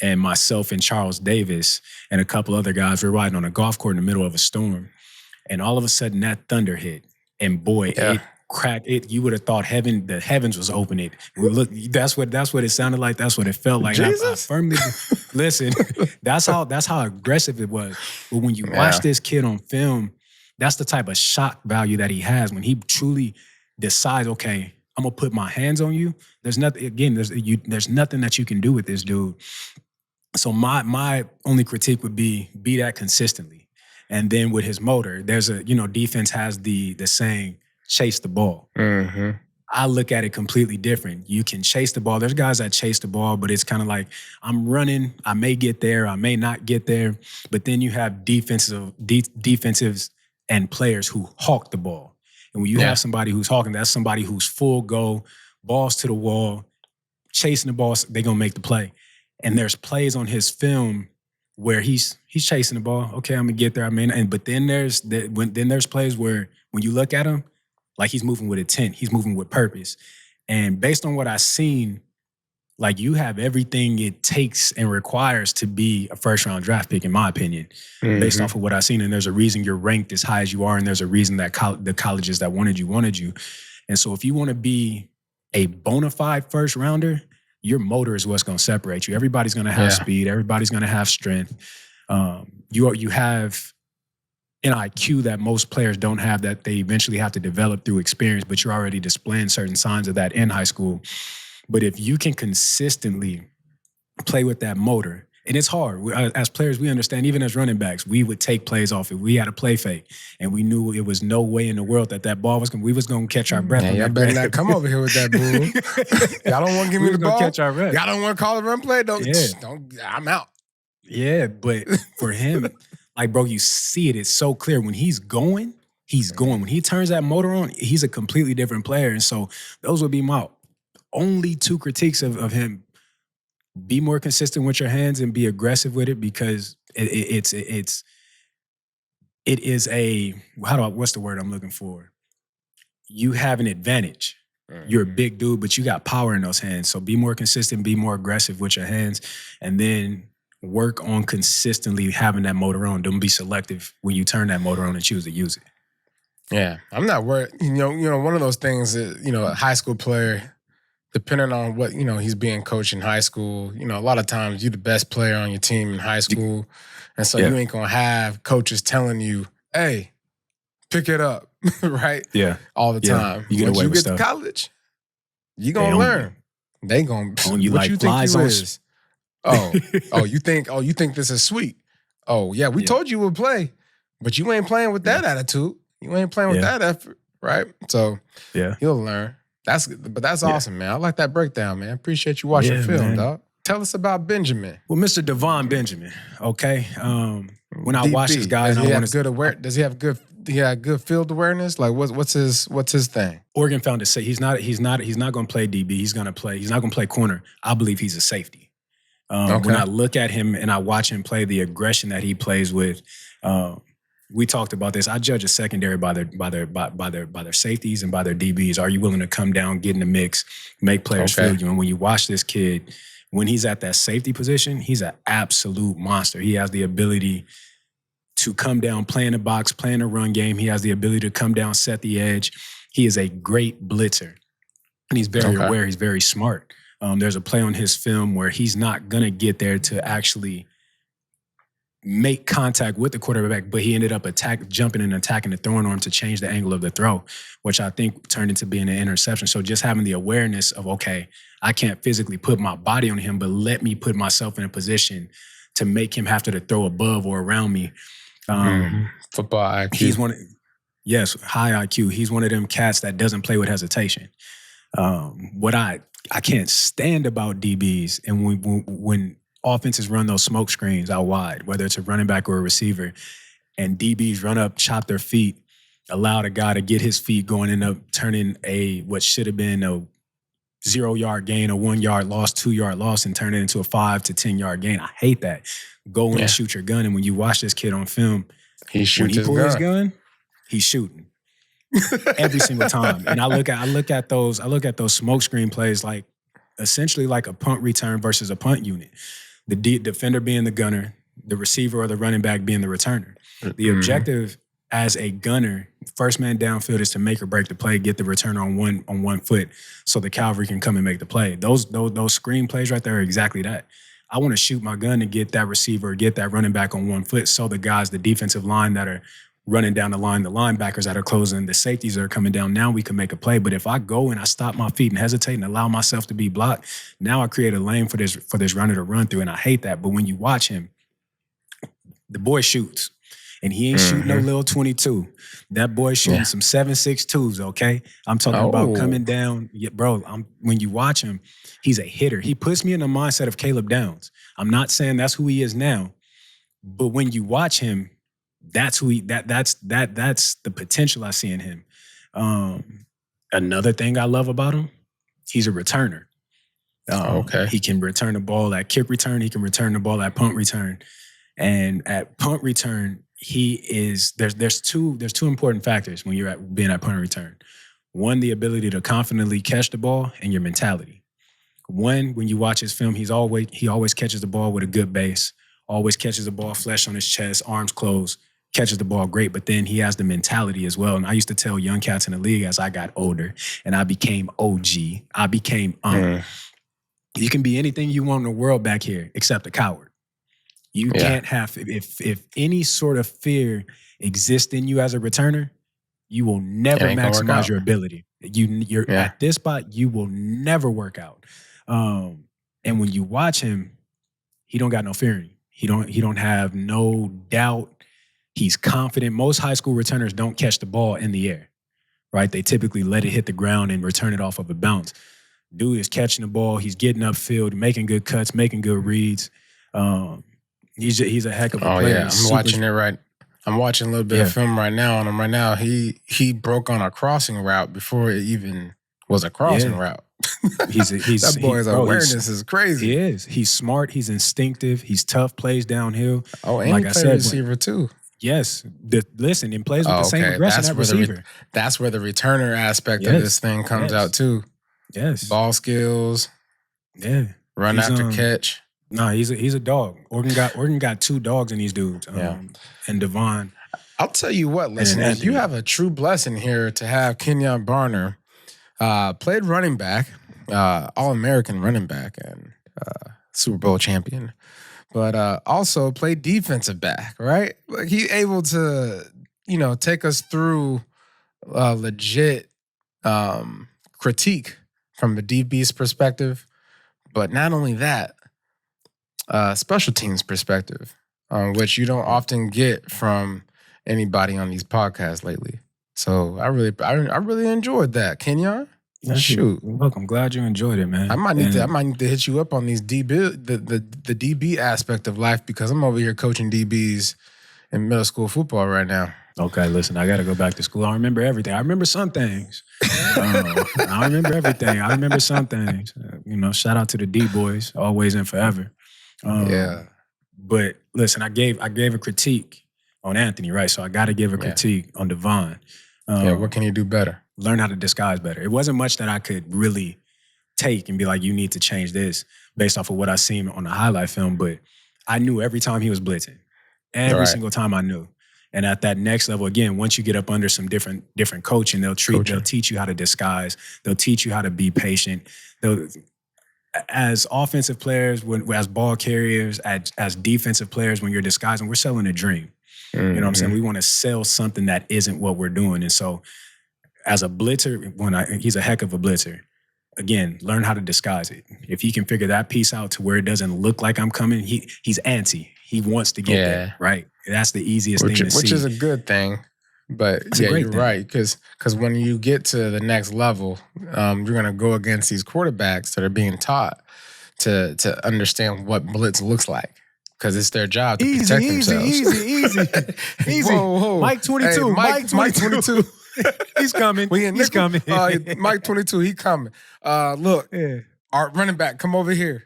And myself and Charles Davis and a couple other guys were riding on a golf course in the middle of a storm. And all of a sudden that thunder hit. And boy, it cracked it. You would have thought the heavens was opening. That's what it sounded like. That's what it felt like. I firmly listen. That's how aggressive it was. But when you watch this kid on film, that's the type of shock value that he has when he truly decides, okay, I'm gonna put my hands on you. There's nothing. Again, there's nothing that you can do with this dude. So my only critique would be that consistently. And then with his motor, there's defense has the saying, chase the ball. Mm-hmm. I look at it completely different. You can chase the ball. There's guys that chase the ball, but it's kind of like, I'm running, I may get there, I may not get there. But then you have defensives and players who hawk the ball. And when you have somebody who's hawking, that's somebody who's full go, balls to the wall, chasing the ball, they're going to make the play. And there's plays on his film where he's chasing the ball. Okay, I'm gonna get there. But then there's plays where when you look at him, like he's moving with intent, he's moving with purpose. And based on what I've seen, like you have everything it takes and requires to be a first-round draft pick, in my opinion, based off of what I've seen. And there's a reason you're ranked as high as you are, and there's a reason that the colleges that wanted you. And so if you want to be a bona fide first-rounder, your motor is what's going to separate you. Everybody's going to have speed. Everybody's going to have strength. You have an IQ that most players don't have that they eventually have to develop through experience, but you're already displaying certain signs of that in high school. But if you can consistently play with that motor, and it's hard. As players, we understand, even as running backs, we would take plays off it. We had a play fake, and we knew it was no way in the world that ball was going. We was going to catch our breath. Y'all better not come over here with that bull. Y'all don't want to give me the ball. Catch our breath. Y'all don't want to call a run play. Don't. I'm out. Yeah, but for him, like bro, you see it. It's so clear when he's going. When he turns that motor on, he's a completely different player. And so those would be my only two critiques of him. Be more consistent with your hands and be aggressive with it, because it is a, what's the word I'm looking for? You have an advantage. You're a big dude, but you got power in those hands. So be more consistent, be more aggressive with your hands, and then work on consistently having that motor on. Don't be selective when you turn that motor on and choose to use it. Yeah, I'm not worried. You know, one of those things that, a high school player, depending on what, he's being coached in high school, a lot of times you're the best player on your team in high school. And so you ain't going to have coaches telling you, hey, pick it up, right? Yeah. All the time. You get away with stuff. To college, you're going to learn. They going to, you what like you think flies you on is? You think this is sweet. Oh, yeah, we told you would play, but you ain't playing with that attitude. You ain't playing with that effort, right? So you'll learn. That's awesome, man. I like that breakdown, man. Appreciate you watching film, dog. Tell us about Benjamin. Well, Mr. Devon Benjamin, okay? When I watch this guy, does he have good field awareness? Like what's his thing? Oregon found to say he's not going to play DB. He's not going to play corner. I believe he's a safety. When I look at him and I watch him play, the aggression that he plays with, we talked about this. I judge a secondary by their safeties and by their DBs. Are you willing to come down, get in the mix, make players feel you? And when you watch this kid, when he's at that safety position, he's an absolute monster. He has the ability to come down, play in the box, play in the run game. He has the ability to come down, set the edge. He is a great blitzer. And he's very aware. He's very smart. There's a play on his film where he's not going to get there to actually make contact with the quarterback, but he ended up jumping and attacking the throwing arm to change the angle of the throw, which I think turned into being an interception. So just having the awareness of, okay, I can't physically put my body on him, but let me put myself in a position to make him have to throw above or around me. Football IQ. He's high IQ. He's one of them cats that doesn't play with hesitation. What I can't stand about DBs, and when offenses run those smoke screens out wide, whether it's a running back or a receiver, and DBs run up, chop their feet, allow the guy to get his feet going, and up turning what should have been a 0-yard gain, a 1-yard loss, 2-yard loss, and turn it into a 5 to 10-yard gain. I hate that. Go in and shoot your gun. And when you watch this kid on film, he shoots his gun, he's shooting every single time. And I look at those smoke screen plays like essentially like a punt return versus a punt unit. The defender being the gunner, the receiver or the running back being the returner. The objective as a gunner, first man downfield, is to make or break the play, get the return on one foot so the cavalry can come and make the play. Those screen plays right there are exactly that. I want to shoot my gun to get that receiver, get that running back on 1 foot so the guys, the defensive line that are running down the line, the linebackers that are closing, the safeties that are coming down, now we can make a play. But if I go and I stop my feet and hesitate and allow myself to be blocked, now I create a lane for this runner to run through, and I hate that. But when you watch him, the boy shoots. And he ain't shooting no little 22. That boy shooting some 7.62s, okay? I'm talking about coming down. Yeah, bro, when you watch him, he's a hitter. He puts me in the mindset of Caleb Downs. I'm not saying that's who he is now, but when you watch him, that's who that's the potential I see in him. Another thing I love about him, he's a returner. He can return the ball at kick return. He can return the ball at punt return. And at punt return, there's two important factors when you're being at punt return. One, the ability to confidently catch the ball, and your mentality. One, when you watch his film, he always catches the ball with a good base, always catches the ball flesh on his chest, arms closed, catches the ball great, but then he has the mentality as well. And I used to tell young cats in the league as I got older and I became OG, I became you can be anything you want in the world back here except a coward. You can't have, if any sort of fear exists in you as a returner, you will never maximize your ability. You're at this spot, you will never work out. And when you watch him, he don't got no fear in him. He don't have no doubt. He's confident. Most high school returners don't catch the ball in the air, right? They typically let it hit the ground and return it off of a bounce. Dude is catching the ball. He's getting upfield, making good cuts, making good reads. He's a heck of a player. Yeah, I'm watching it right. I'm watching a little bit of film right now on him right now. He broke on a crossing route before it even was a crossing route. That boy's awareness is crazy. He is. He's smart. He's instinctive. He's tough. Plays downhill. And like he played receiver too. Yes. Listen, and plays with the same aggression at receiver. That's where the returner aspect of this thing comes out too. Yes. Ball skills. Yeah. Run after catch. No, he's a dog. Oregon got 2 dogs in these dudes. And Devon. I'll tell you what, listeners, you have a true blessing here to have Kenjon Barner. Played running back, All-American running back, and Super Bowl champion. But also played defensive back, right? Like he able to, take us through legit critique from the DB's perspective. But not only that, special teams perspective, which you don't often get from anybody on these podcasts lately. So I really enjoyed that, Kenjon. Shoot, look, I'm glad you enjoyed it, man. I might need to hit you up on these DB, the DB aspect of life, because I'm over here coaching DBs in middle school football right now. Okay, listen, I got to go back to school. I remember everything. I remember some things. I remember everything. I remember some things. Shout out to the D boys, always and forever. But listen, I gave a critique on Anthony, right? So I got to give a critique on Devon. What can he do better? Learn how to disguise better. It wasn't much that I could really take and be like, you need to change this based off of what I seen on the highlight film. But I knew every time he was blitzing, every single time I knew. And at that next level, again, once you get up under some different coaching, they'll teach you how to disguise. They'll teach you how to be patient. As offensive players, as ball carriers, as defensive players, when you're disguising, we're selling a dream. You know what I'm saying? We want to sell something that isn't what we're doing. And so as a blitzer, he's a heck of a blitzer. Again, learn how to disguise it. If he can figure that piece out to where it doesn't look like I'm coming, he's antsy. He wants to get there, right? That's the easiest thing to see. Which is a good thing. But you're right. Because when you get to the next level, you're going to go against these quarterbacks that are being taught to understand what blitz looks like. Because it's their job to protect themselves. Easy. Whoa. Mike 22. Hey, Mike 22. He's coming. He's coming. Mike 22, he coming. Look, our running back, come over here.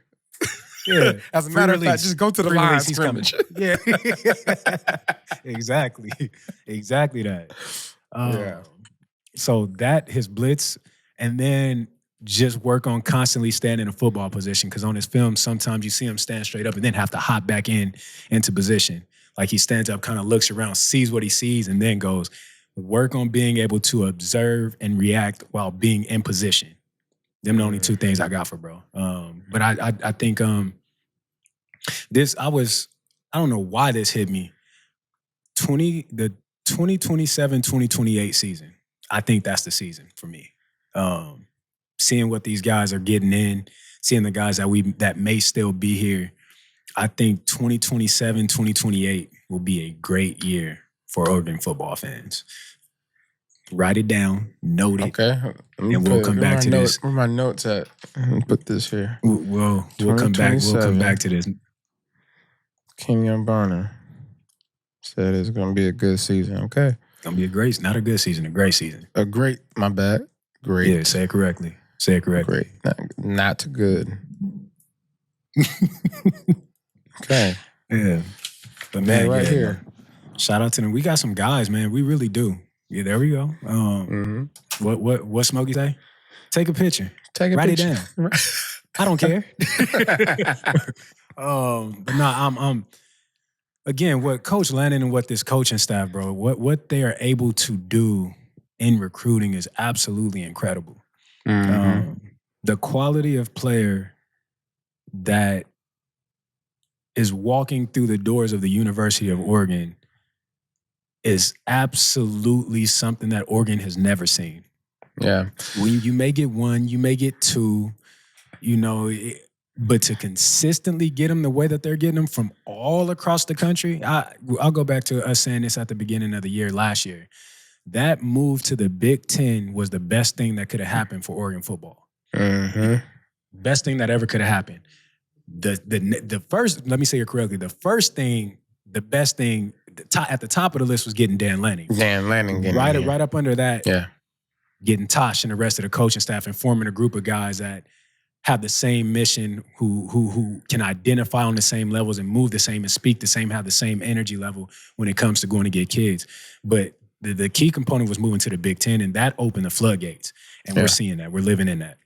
Yeah. As a matter of fact, just go to the line scrimmage. Yeah. Exactly that. So that his blitz, and then just work on constantly staying in a football position. Because on his film, sometimes you see him stand straight up and then have to hop back into position. Like he stands up, kind of looks around, sees what he sees, and then goes. Work on being able to observe and react while being in position. Them the only two things I got for bro. But I think this, I don't know why this hit me. The 2027-2028 season, I think that's the season for me. Seeing what these guys are getting in, seeing the guys that may still be here, I think 2027-2028 will be a great year for Oregon football fans. Write it down, note it, okay, and we'll come back to this. Where my notes at? Put this here. We'll come back. We'll come back to this. Kenjon Barner said it's going to be a good season. Okay, it's gonna be not a good season, a great season. My bad. Great. Yeah, say it correctly. Great. Not too good. Okay. Yeah. But man, right here. Shout out to them. We got some guys, man. We really do. Yeah, there we go. What Smokey say? Take a picture. Write it down. I don't care. But no, I'm again, what Coach Lannon and what this coaching staff, bro, what they are able to do in recruiting is absolutely incredible. The quality of player that is walking through the doors of the University of Oregon is absolutely something that Oregon has never seen. Yeah. You may get one, you may get two, but to consistently get them the way that they're getting them from all across the country, I'll go back to us saying this at the beginning of the year last year. That move to the Big Ten was the best thing that could have happened for Oregon football. Best thing that ever could have happened. The first, let me say it correctly, the best thing at the top of the list was getting Dan Lanning. Right up under that, getting Tosh and the rest of the coaching staff and forming a group of guys that have the same mission, who can identify on the same levels and move the same and speak the same, have the same energy level when it comes to going to get kids. But the key component was moving to the Big Ten, and that opened the floodgates. And we're seeing that. We're living in that.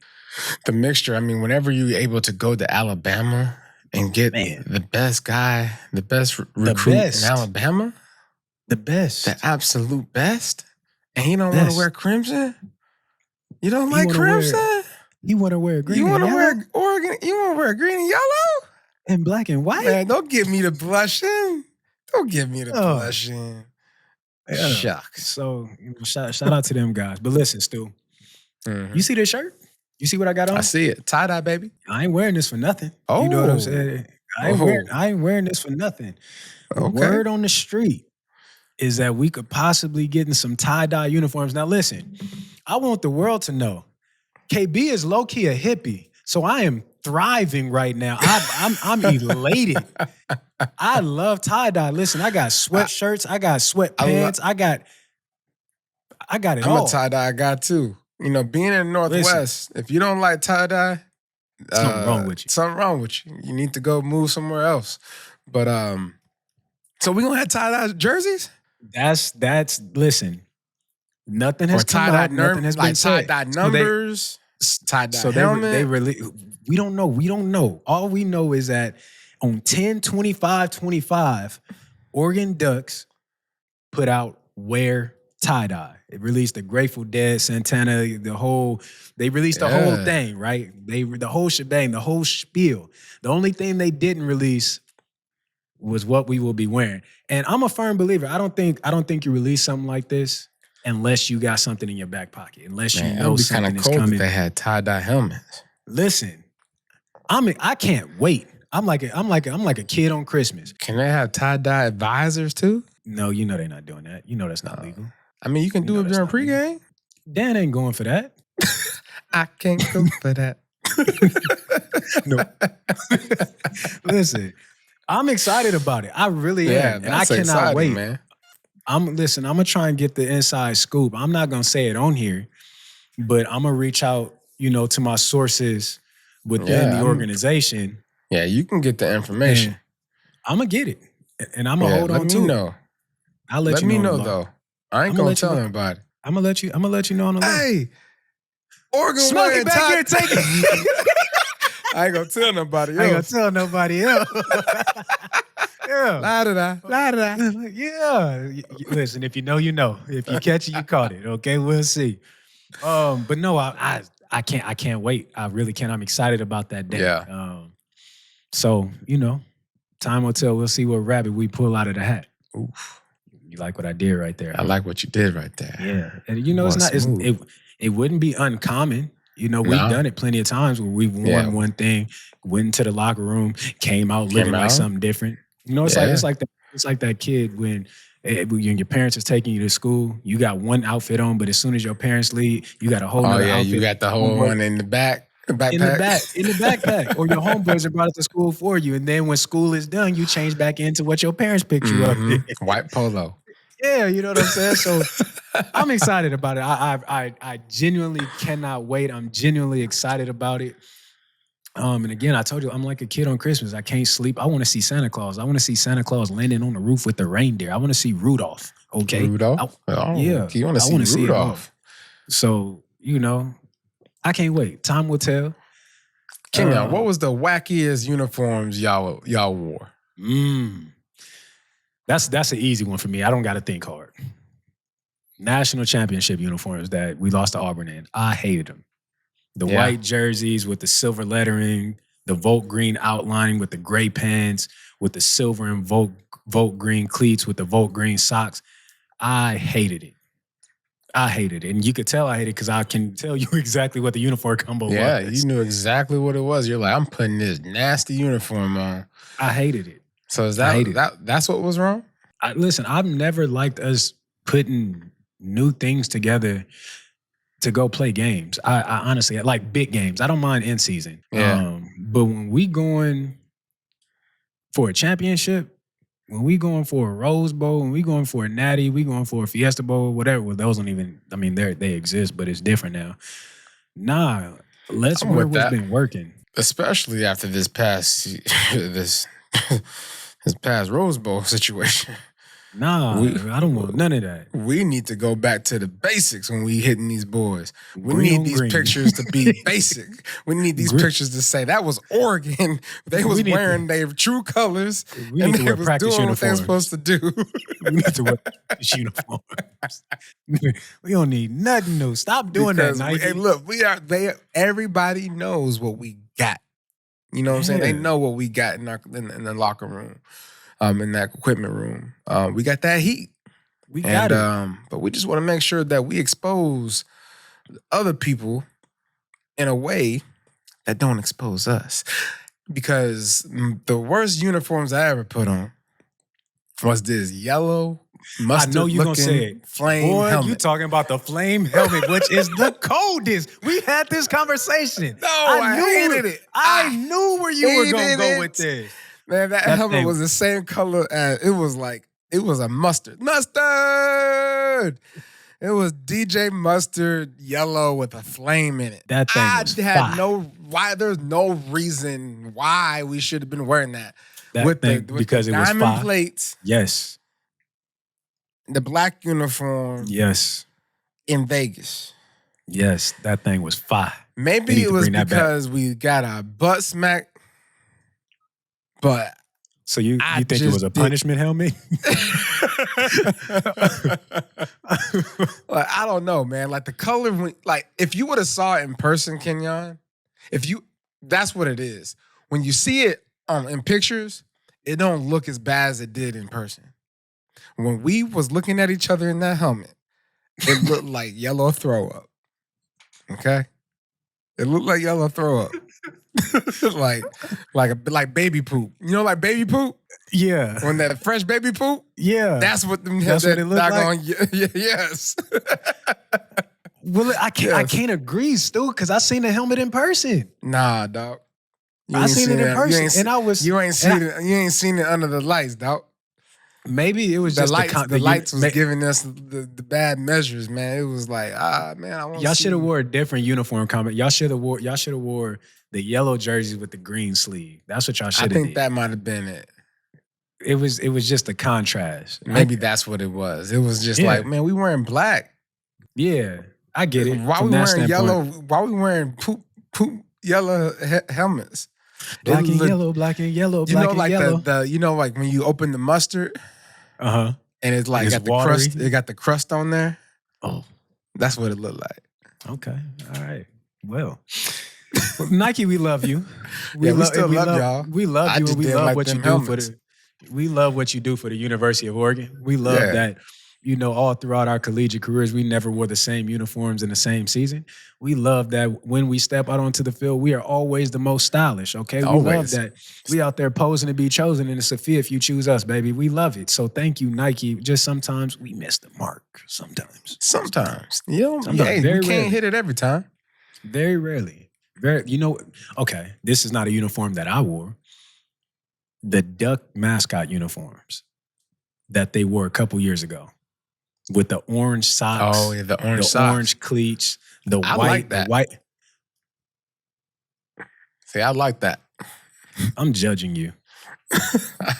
The mixture, I mean, whenever you're able to go to Alabama and get the best guy, the best recruit in Alabama, the absolute best, and he don't want to wear crimson? You don't like crimson? You want to wear green You want and to yellow? wear Oregon? You want to wear green and yellow? And black and white? Man, don't give me the blushing. Don't give me the blushing. Yeah. Shucks. So shout out to them guys. But listen, Stu, you see this shirt? You see what I got on? I see it. Tie-dye, baby. I ain't wearing this for nothing. Oh. You know what I'm saying? I ain't wearing this for nothing. Okay. Word on the street is that we could possibly get in some tie-dye uniforms. Now listen, I want the world to know KB is low-key a hippie, so I am thriving right now. I'm elated. I love tie-dye. Listen, I got sweatshirts, I got sweatpants, I got it all. I'm a tie-dye guy too. You know, being in the Northwest, if you don't like tie-dye, something wrong with you. Something wrong with you. You need to go move somewhere else. But so we gonna have tie-dye jerseys? That's listen. Nothing has come out. Nothing has been said. Tie-dye numbers, tie-dye helmet. We don't know. All we know is that on 10/25/25, Oregon Ducks put out wear tie-dye. It released the Grateful Dead, Santana, they released the whole thing, right? The whole shebang, the whole spiel. The only thing they didn't release was what we will be wearing. And I'm a firm believer. I don't think you release something like this unless you got something in your back pocket, unless you know something is coming. If they had tie-dye helmets. Listen, I can't wait. I'm like a kid on Christmas. Can they have tie-dye advisors too? No, you know they're not doing that. You know that's not legal. I mean, you can do it during pregame. Dan ain't going for that. I can't go for that. No. Listen, I'm excited about it. I really am. And I cannot wait. Man. I'm gonna try and get the inside scoop. I'm not gonna say it on here, but I'm gonna reach out, to my sources within the organization. Yeah, you can get the information. I'm gonna get it. And I'm gonna hold on to it. Know. I'll let you know. Let me know though. I ain't gonna tell anybody. I'm gonna let you know on the list. Hey, Oregon Smokey back here, take it. I ain't gonna tell nobody else. I ain't gonna tell nobody else. Yeah. La-da-da. Yeah. Listen, if you know, you know. If you catch it, you caught it. Okay, we'll see. But no, I can't wait. I really can't. I'm excited about that day. Yeah. So, time will tell. We'll see what rabbit we pull out of the hat. Oof. You like what I did right there? I like what you did right there. Yeah. And it wouldn't be uncommon. We've done it plenty of times where we've won one thing, went into the locker room, came out looking like something different. It's like that kid when your parents is taking you to school, you got one outfit on, but as soon as your parents leave, you got a whole nother outfit. You got the whole one in the back. In the backpack. Or your homeboys are brought it to school for you. And then when school is done, you change back into what your parents picked you up in. White polo. Yeah, you know what I'm saying? So I'm excited about it. I genuinely cannot wait. I'm genuinely excited about it. And again, I told you, I'm like a kid on Christmas. I can't sleep. I want to see Santa Claus. I want to see Santa Claus landing on the roof with the reindeer. I want to see Rudolph. Okay. Rudolph? Yeah. You want to see Rudolph? So, I can't wait. Time will tell. Kenyon, what was the wackiest uniforms y'all wore? That's an easy one for me. I don't got to think hard. National championship uniforms that we lost to Auburn in. I hated them. The white jerseys with the silver lettering, the Volt green outlining with the gray pants, with the silver and Volt green cleats with the Volt green socks. I hated it. And you could tell I hated it because I can tell you exactly what the uniform combo was. Yeah, you knew exactly what it was. You're like, I'm putting this nasty uniform on. I hated it. So is that's what was wrong? Listen, I've never liked us putting new things together to go play games. I honestly like big games. I don't mind in season. Yeah. But when we going for a championship, when we going for a Rose Bowl, when we going for a Natty, we going for a Fiesta Bowl, whatever. Well, those don't even. I mean, they exist, but it's different now. Nah, let's work what's been working, especially after this past this past Rose Bowl situation. Nah, I don't want none of that. We need to go back to the basics when we hitting these boys. We need these pictures to be basic. We need these pictures to say that was Oregon. They was wearing their true colors and they was doing what they're supposed to do. We need to wear practice uniforms. We don't need nothing new. Stop doing that, Nike. Hey, look, everybody knows what we got. You know what I'm saying? They know what we got in the locker room. In that equipment room. We got that heat. We got it. But we just want to make sure that we expose other people in a way that don't expose us. Because the worst uniforms I ever put on was this yellow mustard I know you're gonna say it. Flame helmet. You talking about the flame helmet, which is the coldest. We had this conversation. No, I hated it. I knew where you were gonna go with this. Man, that helmet was the same color as it was a mustard. Mustard! It was DJ Mustard yellow with a flame in it. That thing was fire. There's no reason why we should have been wearing that. Because it was diamond plates. Yes. The black uniform. Yes. In Vegas. Yes, that thing was fire. Maybe it was because we got our butt smacked. But so you think it was a punishment helmet? Like, I don't know, man. Like the color, if you would have saw it in person, Kenyon, that's what it is. When you see it in pictures, it don't look as bad as it did in person. When we was looking at each other in that helmet, it looked like yellow throw up. Okay, it looked like yellow throw up. like baby poop. You know, like baby poop? Yeah. When that fresh baby poop? Yeah. That's what it looked like? Yes. Well, I can't agree, Stu, because I seen the helmet in person. Nah, dog. I seen it in person, and I was. You ain't seen it under the lights, dog. Maybe it was The just lights. The lights was ma- giving us the bad measures, man. It was like, man, I want. Y'all should have wore a different uniform comment. Y'all should have wore the yellow jerseys with the green sleeve. That's what y'all should have. I think that might have been it. It was just a contrast. Maybe that's what it was. It was just like, man, we wearing black. Yeah, I get it. Why we wearing yellow? Why we wearing poop yellow helmets? Black and yellow, black and yellow, black and yellow. The like when you open the mustard, and it's like got the crust. It got the crust on there. Oh, that's what it looked like. Okay, all right. Well, Nike, we love you. We still love y'all. We love you, and we love what you do for the. We love what you do for the University of Oregon. We love that. All throughout our collegiate careers, we never wore the same uniforms in the same season. We love that when we step out onto the field, we are always the most stylish, okay? We love that. We out there posing to be chosen, and it's a fee if you choose us, baby. We love it. So thank you, Nike. Just sometimes we miss the mark. Sometimes. We can't hit it every time. Very rarely. Okay, this is not a uniform that I wore. The Duck mascot uniforms that they wore a couple years ago. With the orange socks. Oh, yeah, the orange socks. Orange cleats. The I white. Like that. The white. See, I like that. I'm judging you.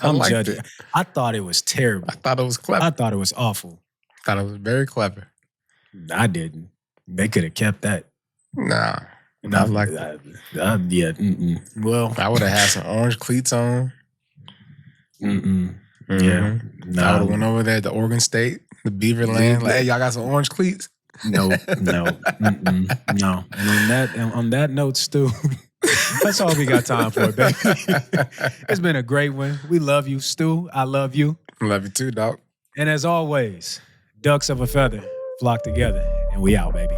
I'm judging. It. I thought it was terrible. I thought it was clever. I thought it was awful. I thought it was very clever. I didn't. They could have kept that. Nah. I like that. Yeah. Mm-mm. Well, I would have had some orange cleats on. Mm-mm. Yeah. No. I would have went over there to Oregon State, the Beaver Land. Like, hey, y'all got some orange cleats? No. Mm-mm. No. And on that note, Stu, that's all we got time for, baby. It's been a great one. We love you, Stu. I love you. Love you too, dog. And as always, ducks of a feather flock together, and we out, baby.